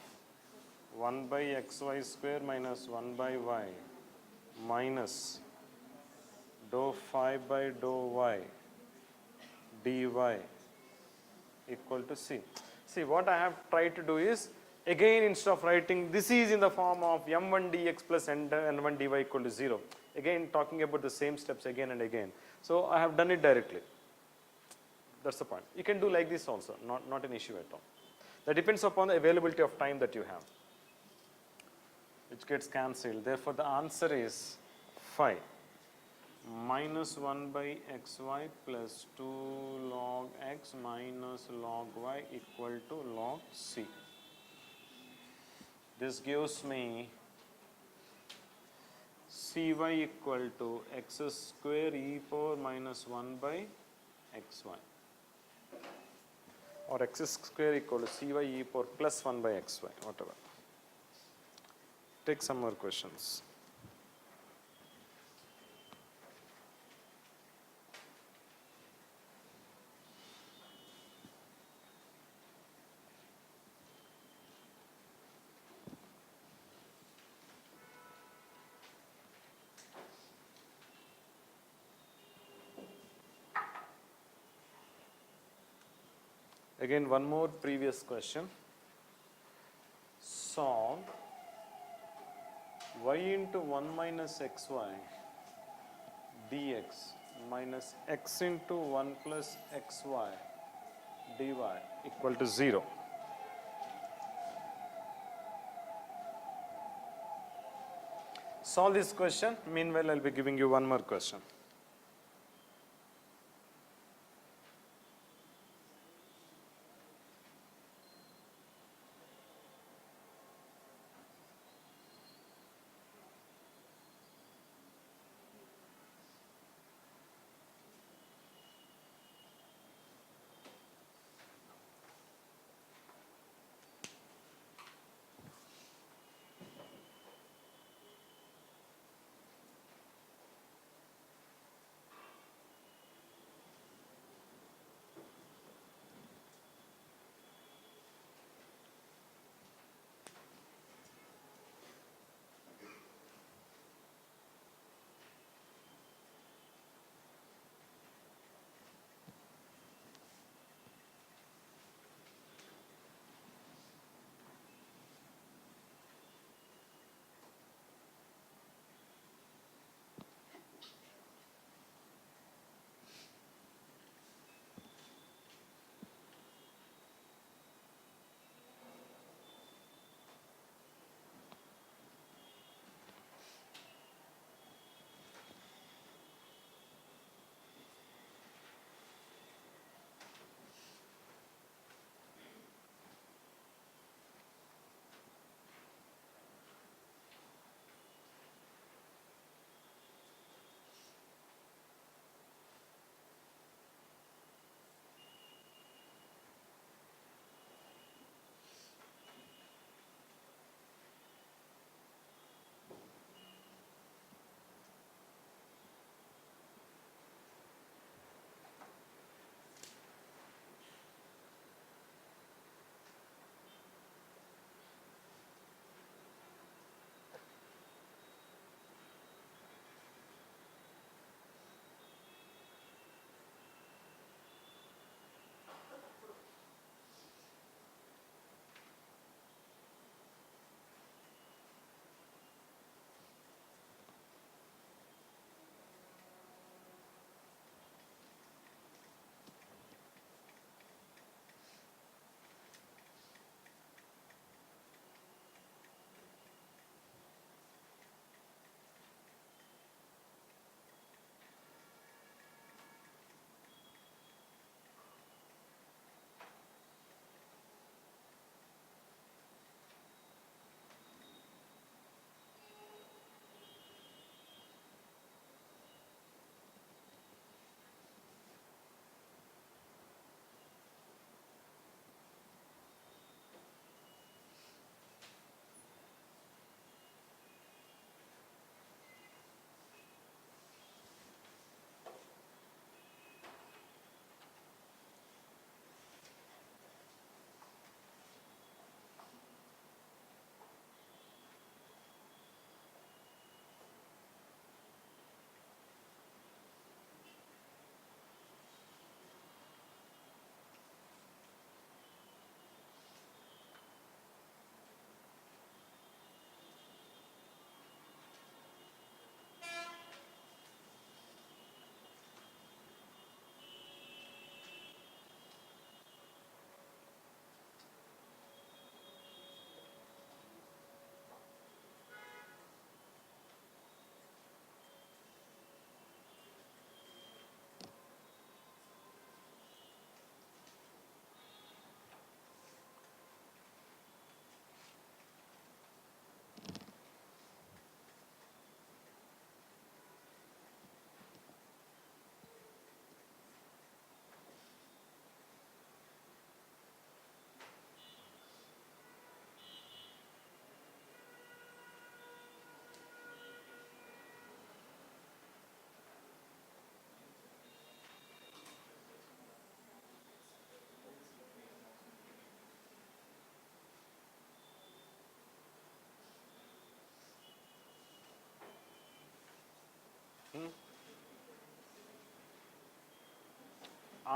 [SPEAKER 1] 1 by xy square minus 1 by y minus dou 5 by dou y dy equal to c. See, what I have tried to do is, again instead of writing this is in the form of m1 dx plus n1 dy equal to 0, again talking about the same steps again and again. So I have done it directly. That's the point. You can do like this also, not an issue at all. That depends upon the availability of time that you have, which gets cancelled. Therefore, the answer is 5 minus 1 by xy plus 2 log x minus log y equal to log c. This gives me cy equal to x square e power minus 1 by xy, or x square equal to cy e power plus 1 by xy, whatever. Take some more questions. Again, one more previous question. Solve y into 1 minus xy dx minus x into 1 plus xy dy equal to 0. Solve this question. Meanwhile, I'll be giving you one more question.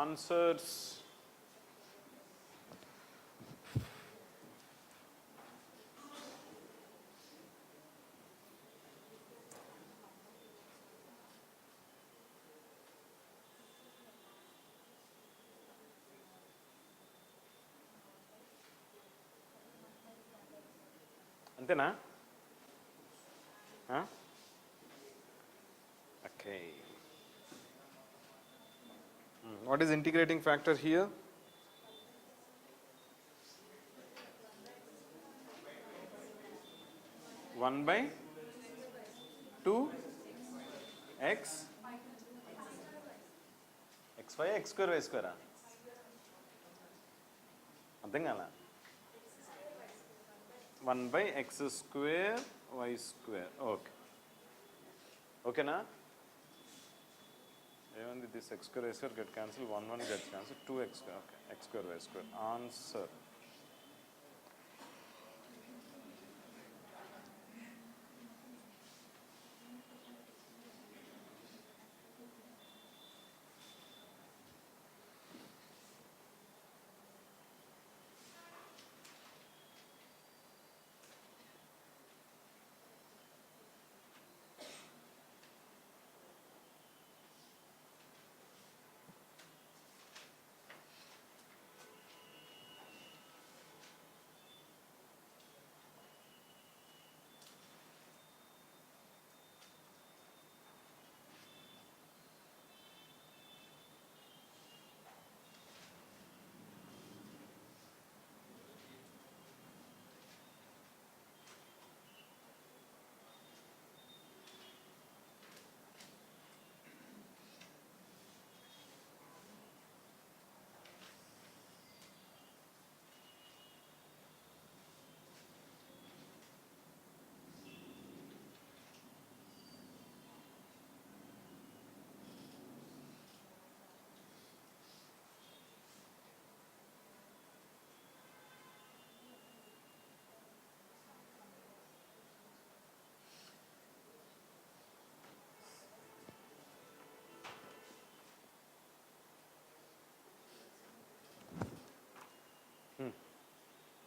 [SPEAKER 1] answers అంతేనా? Okay. What is integrating factor here? One by 2 x xy x square y square అర్థం కాల 1 by x square y square. Okay. ఓకేనా? ఏమంది? This x square y square get cancelled, 1 gets cancelled, 2x square. Okay, x square y square. Answer.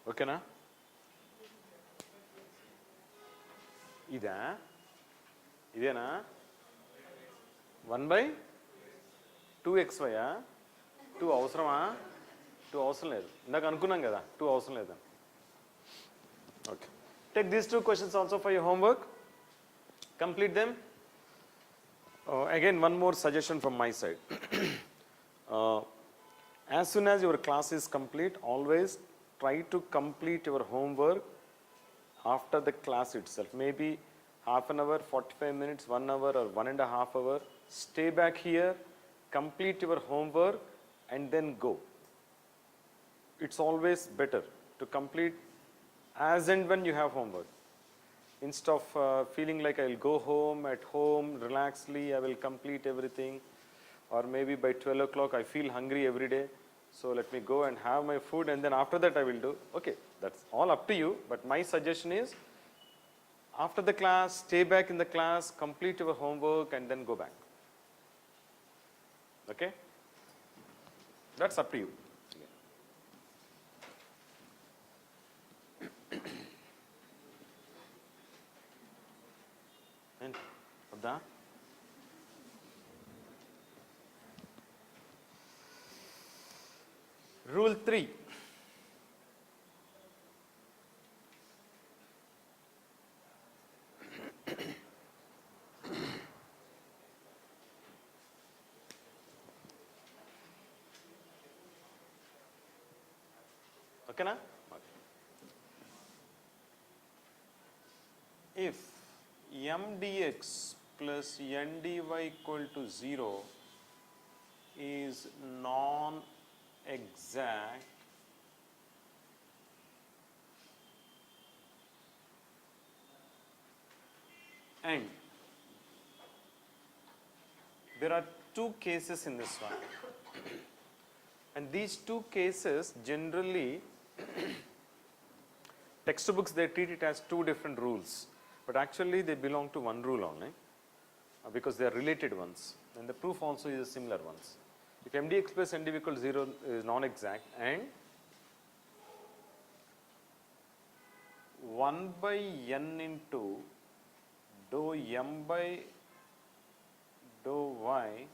[SPEAKER 1] ఓకేనా? ఇదేనా? 1 by 2xy 2 అవసరమా? 2 అవసరం లేదు. ఇందాక అనుకున్నాం కదా 2 అవసరం లేదని. Okay, take these 2 questions also for your homework. Complete them. Again, one more suggestion from my side. As soon as your class is complete, always try to complete your homework after the class itself. Maybe half an hour, 45 minutes, 1 hour or 1.5 hour. Stay back here, complete your homework and then go. It's always better to complete as and when you have homework. Instead of feeling like I'll go home, at home, relaxedly, I will complete everything. Or maybe by 12 o'clock I feel hungry every day. So let me go and have my food and then after that I will do. Okay, that's all up to you. But my suggestion is, after the class, stay back in the class, complete your homework and then go back. Okay? That's up to you. And Abda? Rule 3. Okay na? Okay. If m dx plus n dy equal to 0 is non-exact, and there are 2 cases in this one, and these 2 cases generally textbooks they treat it as 2 different rules, but actually they belong to one rule only because they are related ones, and the proof also is similar ones. If mdx plus ndv equals 0 is non-exact, and 1 by n into dou m by dou y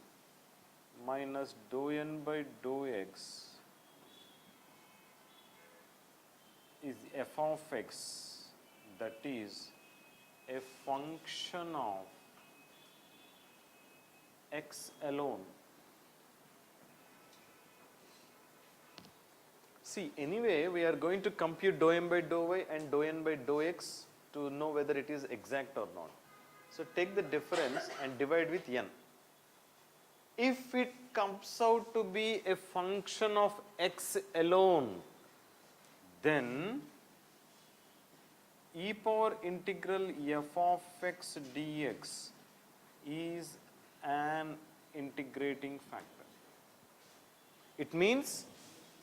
[SPEAKER 1] minus dou n by dou x is f of x, that is a function of x alone. See, anyway, we are going to compute dou m by dou y and dou n by dou x to know whether it is exact or not. So, take the difference and divide with n. If it comes out to be a function of x alone, then e power integral f of x dx is an integrating factor. It means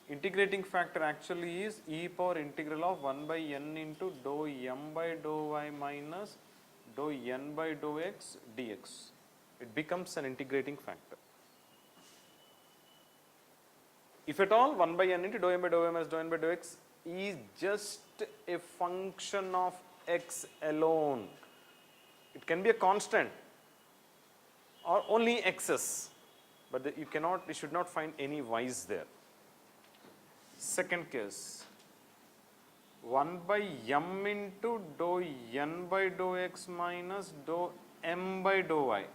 [SPEAKER 1] integrating factor actually is e power integral of 1 by n into dou m by dou y minus dou n by dou x dx. It becomes an integrating factor. If at all, 1 by n into dou m by dou y minus dou n by dou x is just a function of x alone. It can be a constant or only x's, but you should not find any y's there. Second case, 1 by m into dou n by dou x minus dou m by dou y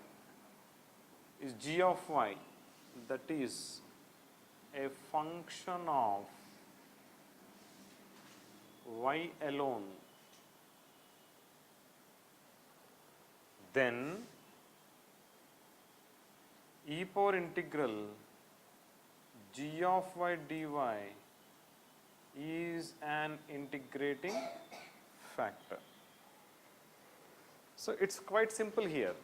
[SPEAKER 1] is g of y, that is a function of y alone. Then e power integral g of y dy is an integrating factor. So, it is quite simple here.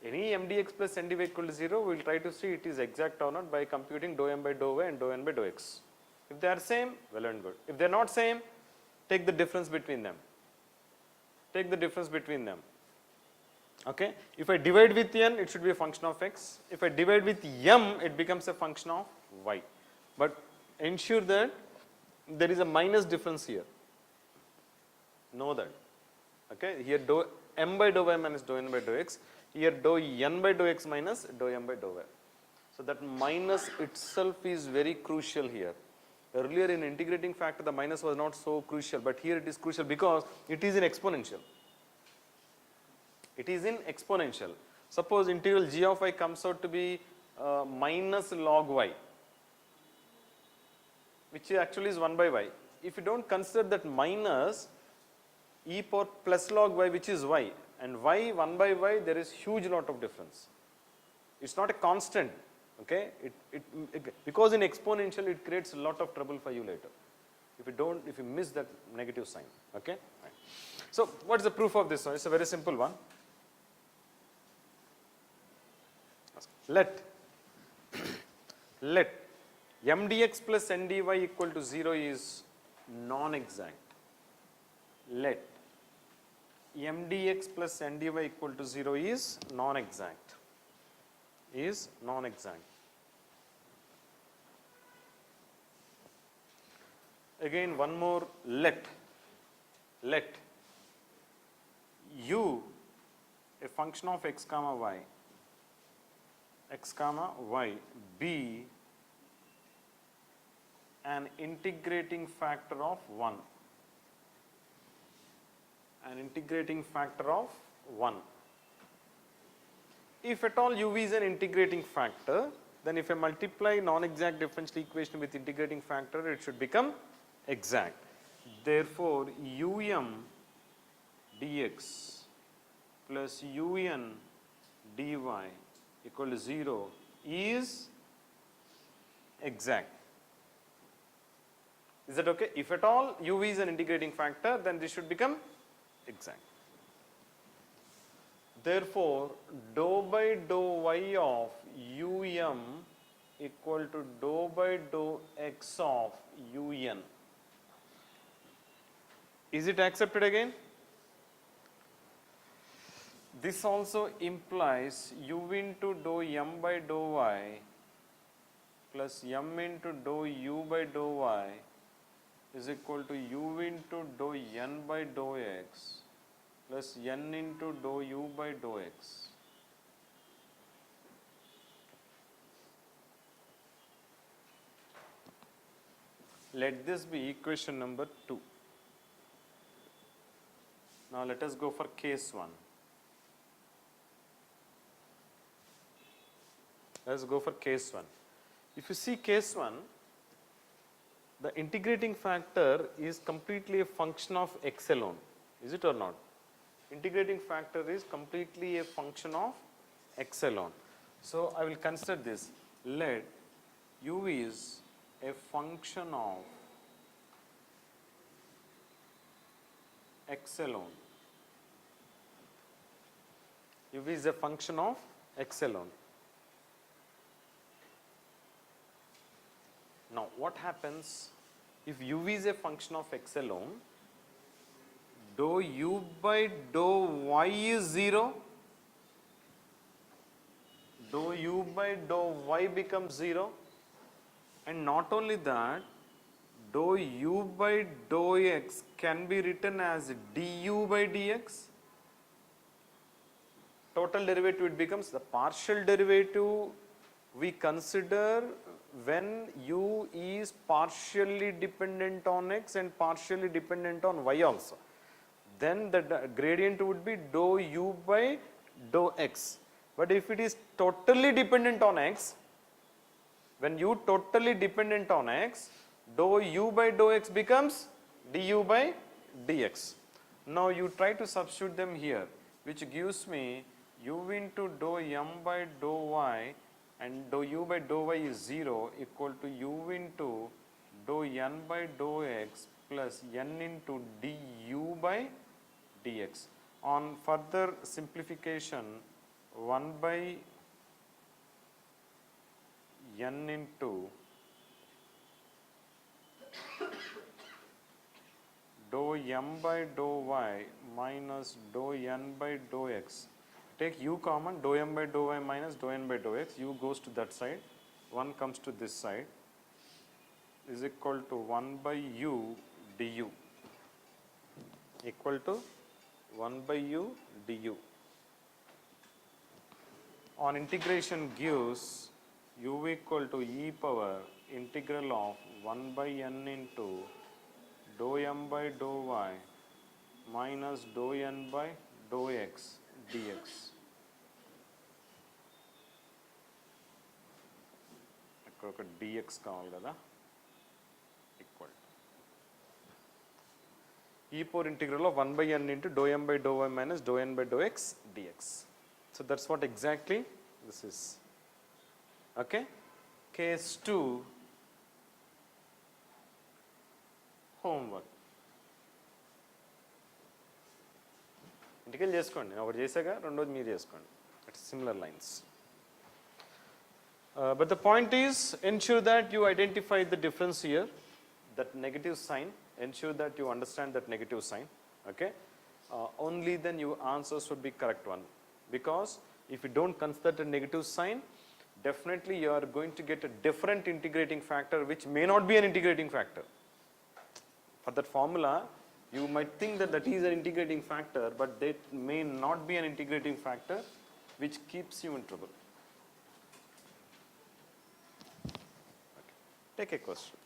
[SPEAKER 1] Any mdx plus ndv equal to 0, we will try to see it is exact or not by computing dou m by dou y and dou n by dou x. If they are same, well and good. If they are not same, take the difference between them. Take the difference between them. Okay. If I divide with n, it should be a function of x. If I divide with m, it becomes a function of y. But ensure that there is a minus difference here. Know that. Okay. Here dou m by dou y minus dou n by dou x. Here dou n by dou x minus dou m by dou y. So that minus itself is very crucial here. Earlier in integrating factor, the minus was not so crucial, but here it is crucial because it is in exponential. It is in exponential. Suppose integral g of y comes out to be minus log y, which actually is 1 by y. If you don't consider that minus, e power plus log y, which is y, and y 1 by y, there is huge lot of difference. It's not a constant. Okay, because in exponential it creates a lot of trouble for you later. If you miss that negative sign. Okay. Right. So what is the proof of this one? It's a very simple one. Let mdx plus ndy equal to 0 is non-exact. Let mdx plus ndy equal to 0 is non-exact. Again one more let u, a function of x comma y be an integrating factor of 1. If at all u is an integrating factor, then if I multiply non-exact differential equation with integrating factor, it should become exact. Therefore, um dx plus un dy equal to 0 is exact. Is that okay? If at all u is an integrating factor, then this should become exact. Therefore, dou by dou y of um equal to dou by dou x of un. Is it accepted again? This also implies u into dou m by dou y plus m into dou u by dou y is equal to u into dou n by dou x plus n into dou u by dou x. Let this be equation number 2. Now let us go for case 1. Let us go for case 1. If you see case 1, the integrating factor is completely a function of x alone. Is it or not? Integrating factor is completely a function of x alone. So I will consider this. Let u is a function of x alone. U is a function of x alone. Now what happens if u is a function of x alone? Dou u by dou y is 0. Dou u by dou y becomes 0. And not only that, dou u by dou x can be written as du by dx. Total derivative, it becomes the partial derivative we consider when u is partially dependent on x and partially dependent on y also. Then the gradient would be dou u by dou x. But if it is totally dependent on x, when u totally dependent on x, dou u by dou x becomes du by dx. Now you try to substitute them here, which gives me u into dou m by dou y, and dou u by dou y is 0 equal to u into dou n by dou x plus n into du by dx. On further simplification, 1 by n into dou m by dou y minus dou n by dou x. Take u common, dou m by dou y minus dou n by dou x. U goes to that side, 1 comes to this side, is equal to 1 by u du, equal to 1 by u du. On integration gives u equal to e power integral of 1 by n into dou m by dou y minus dou n by dou x dx. ఇక్కడ ఒక dx కావాలి కదా, equal e power integral of 1 by n into dou m by dou y minus dou n by dou x dx. So that's what exactly this is. Okay. Case 2, homework. ఇంటికెళ్ళి చేసుకోండి, నేను ఒకటి చేశాక రెండోది మీరు చేసుకోండి. It's similar lines. But the point is, ensure that you identify the difference here, that negative sign, ensure that you understand that negative sign. Okay. Only then your answers would be correct one. Because if you don't consider the negative sign, definitely you are going to get a different integrating factor which may not be an integrating factor. For that formula, you might think that that is an integrating factor, but that may not be an integrating factor, which keeps you in trouble. Okay. Take a question.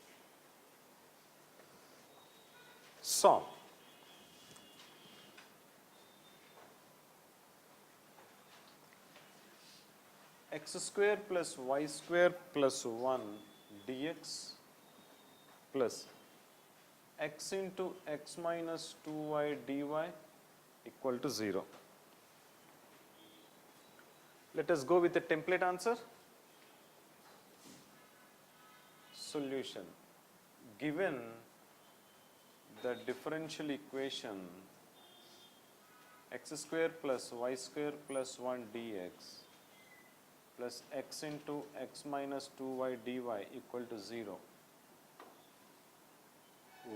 [SPEAKER 1] Solve. X square plus y square plus 1 dx plus x into x minus 2y dy equal to 0. Let us go with the template answer. Solution. Given the differential equation x square plus y square plus 1 dx plus x into x minus 2y dy equal to 0.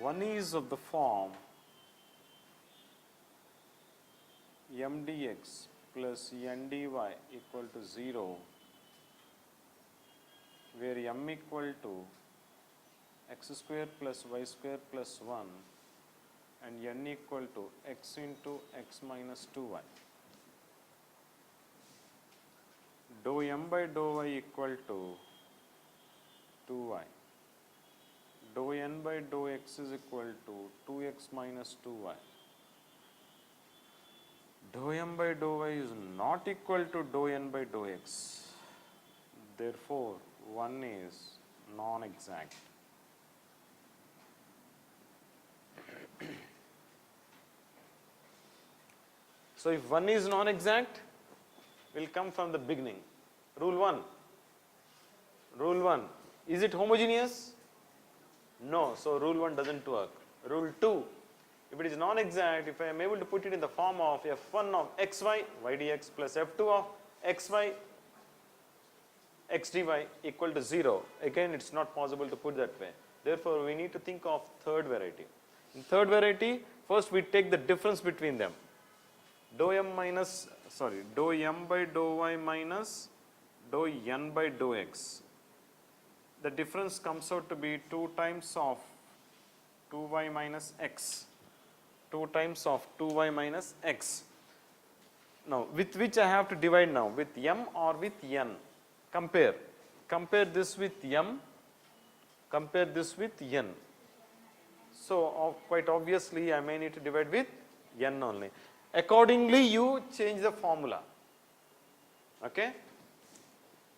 [SPEAKER 1] One is of the form m dx plus n dy equal to 0. where m equal to x square plus y square plus 1 and n equal to x into x minus 2y. Dou m by dou y equal to 2y. Dou n by dou x is equal to 2x minus 2y. Dou m by dou y is not equal to dou n by dou x. Therefore, 1 is non-exact. So, if 1 is non-exact, will come from the beginning. Rule 1. Rule 1. Is it homogeneous? No. So, rule 1 doesn't work. Rule 2. If it is non-exact, if I am able to put it in the form of f1 of xy, y dx plus f2 of xy, x dy equal to 0. Again, it is not possible to put that way. Therefore, we need to think of third variety. In third variety, first we take the difference between them. Dou m by dou y minus dou n by dou x. The difference comes out to be 2 times of 2y minus x. 2 times of 2y minus x. Now, with which I have to divide now? With m or with n? Compare. Compare this with m. Compare this with n. So, quite obviously, I may need to divide with n only. Accordingly, you change the formula. Okay?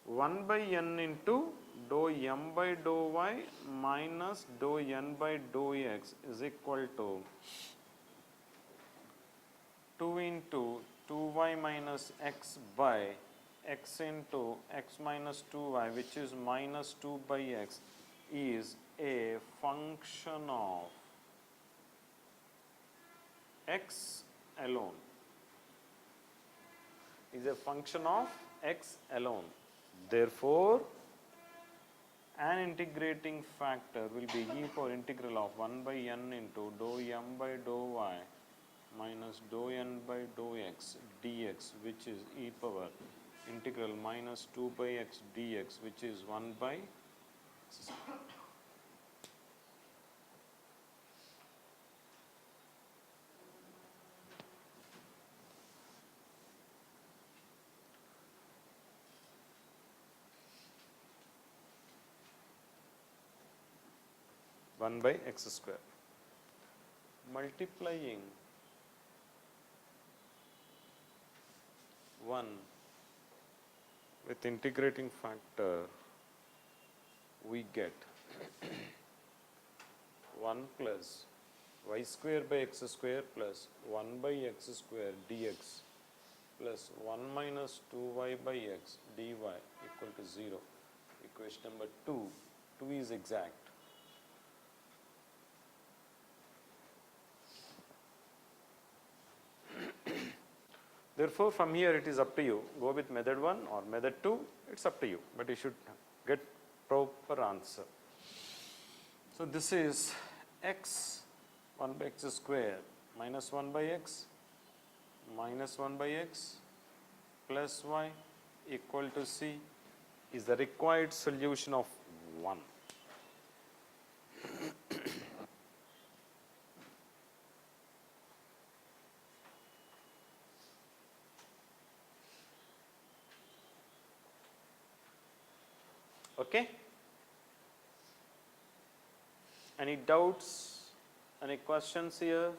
[SPEAKER 1] 1 by n into dou m by dou y minus dou n by dou x is equal to 2 into 2y minus x by x into x minus 2y, which is minus 2 by x, is a function of x alone. Is a function of x alone. Therefore, an integrating factor will be e power integral of 1 by n into dou m by dou y minus dou n by dou x dx, which is e power integral minus 2 by x dx, which is 1 by x. 1 by x square. Multiplying 1 with integrating factor, we get 1 plus y square by x square plus 1 by x square dx plus 1 minus 2y by x dy equal to 0. Equation number 2. 2 is exact. Therefore, from here it is up to you. Go with method 1 or method 2, it's up to you. But you should get proper answer. So, this is x 1 by x square minus 1 by x minus 1 by x plus y equal to c is the required solution of 1. Okay? Any doubts? Any questions here?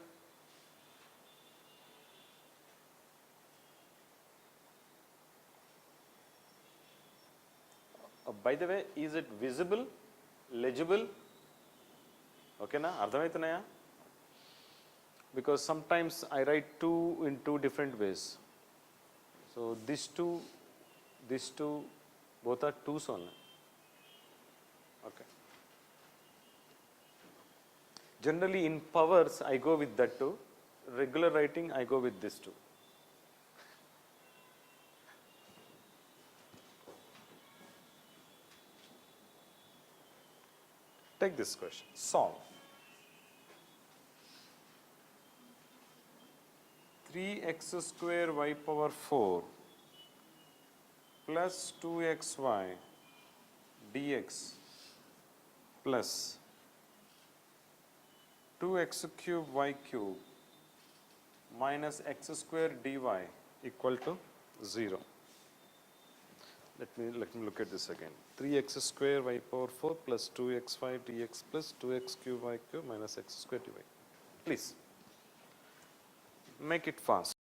[SPEAKER 1] By the way, is it visible, legible? Okay, na? Ardhamaithanaya? Because sometimes I write 2 in 2 different ways. So, these two, both are 2's only. Okay. Generally in powers I go with that 2, regular writing I go with this 2. Take this question, solve. 3x square y power 4 plus 2xy dx plus 2x cube y cube minus x square dy equal to 0. Let me look at this again. 3x square y power 4 plus 2xy dx plus 2x cube y cube minus x square dy. Please make it fast.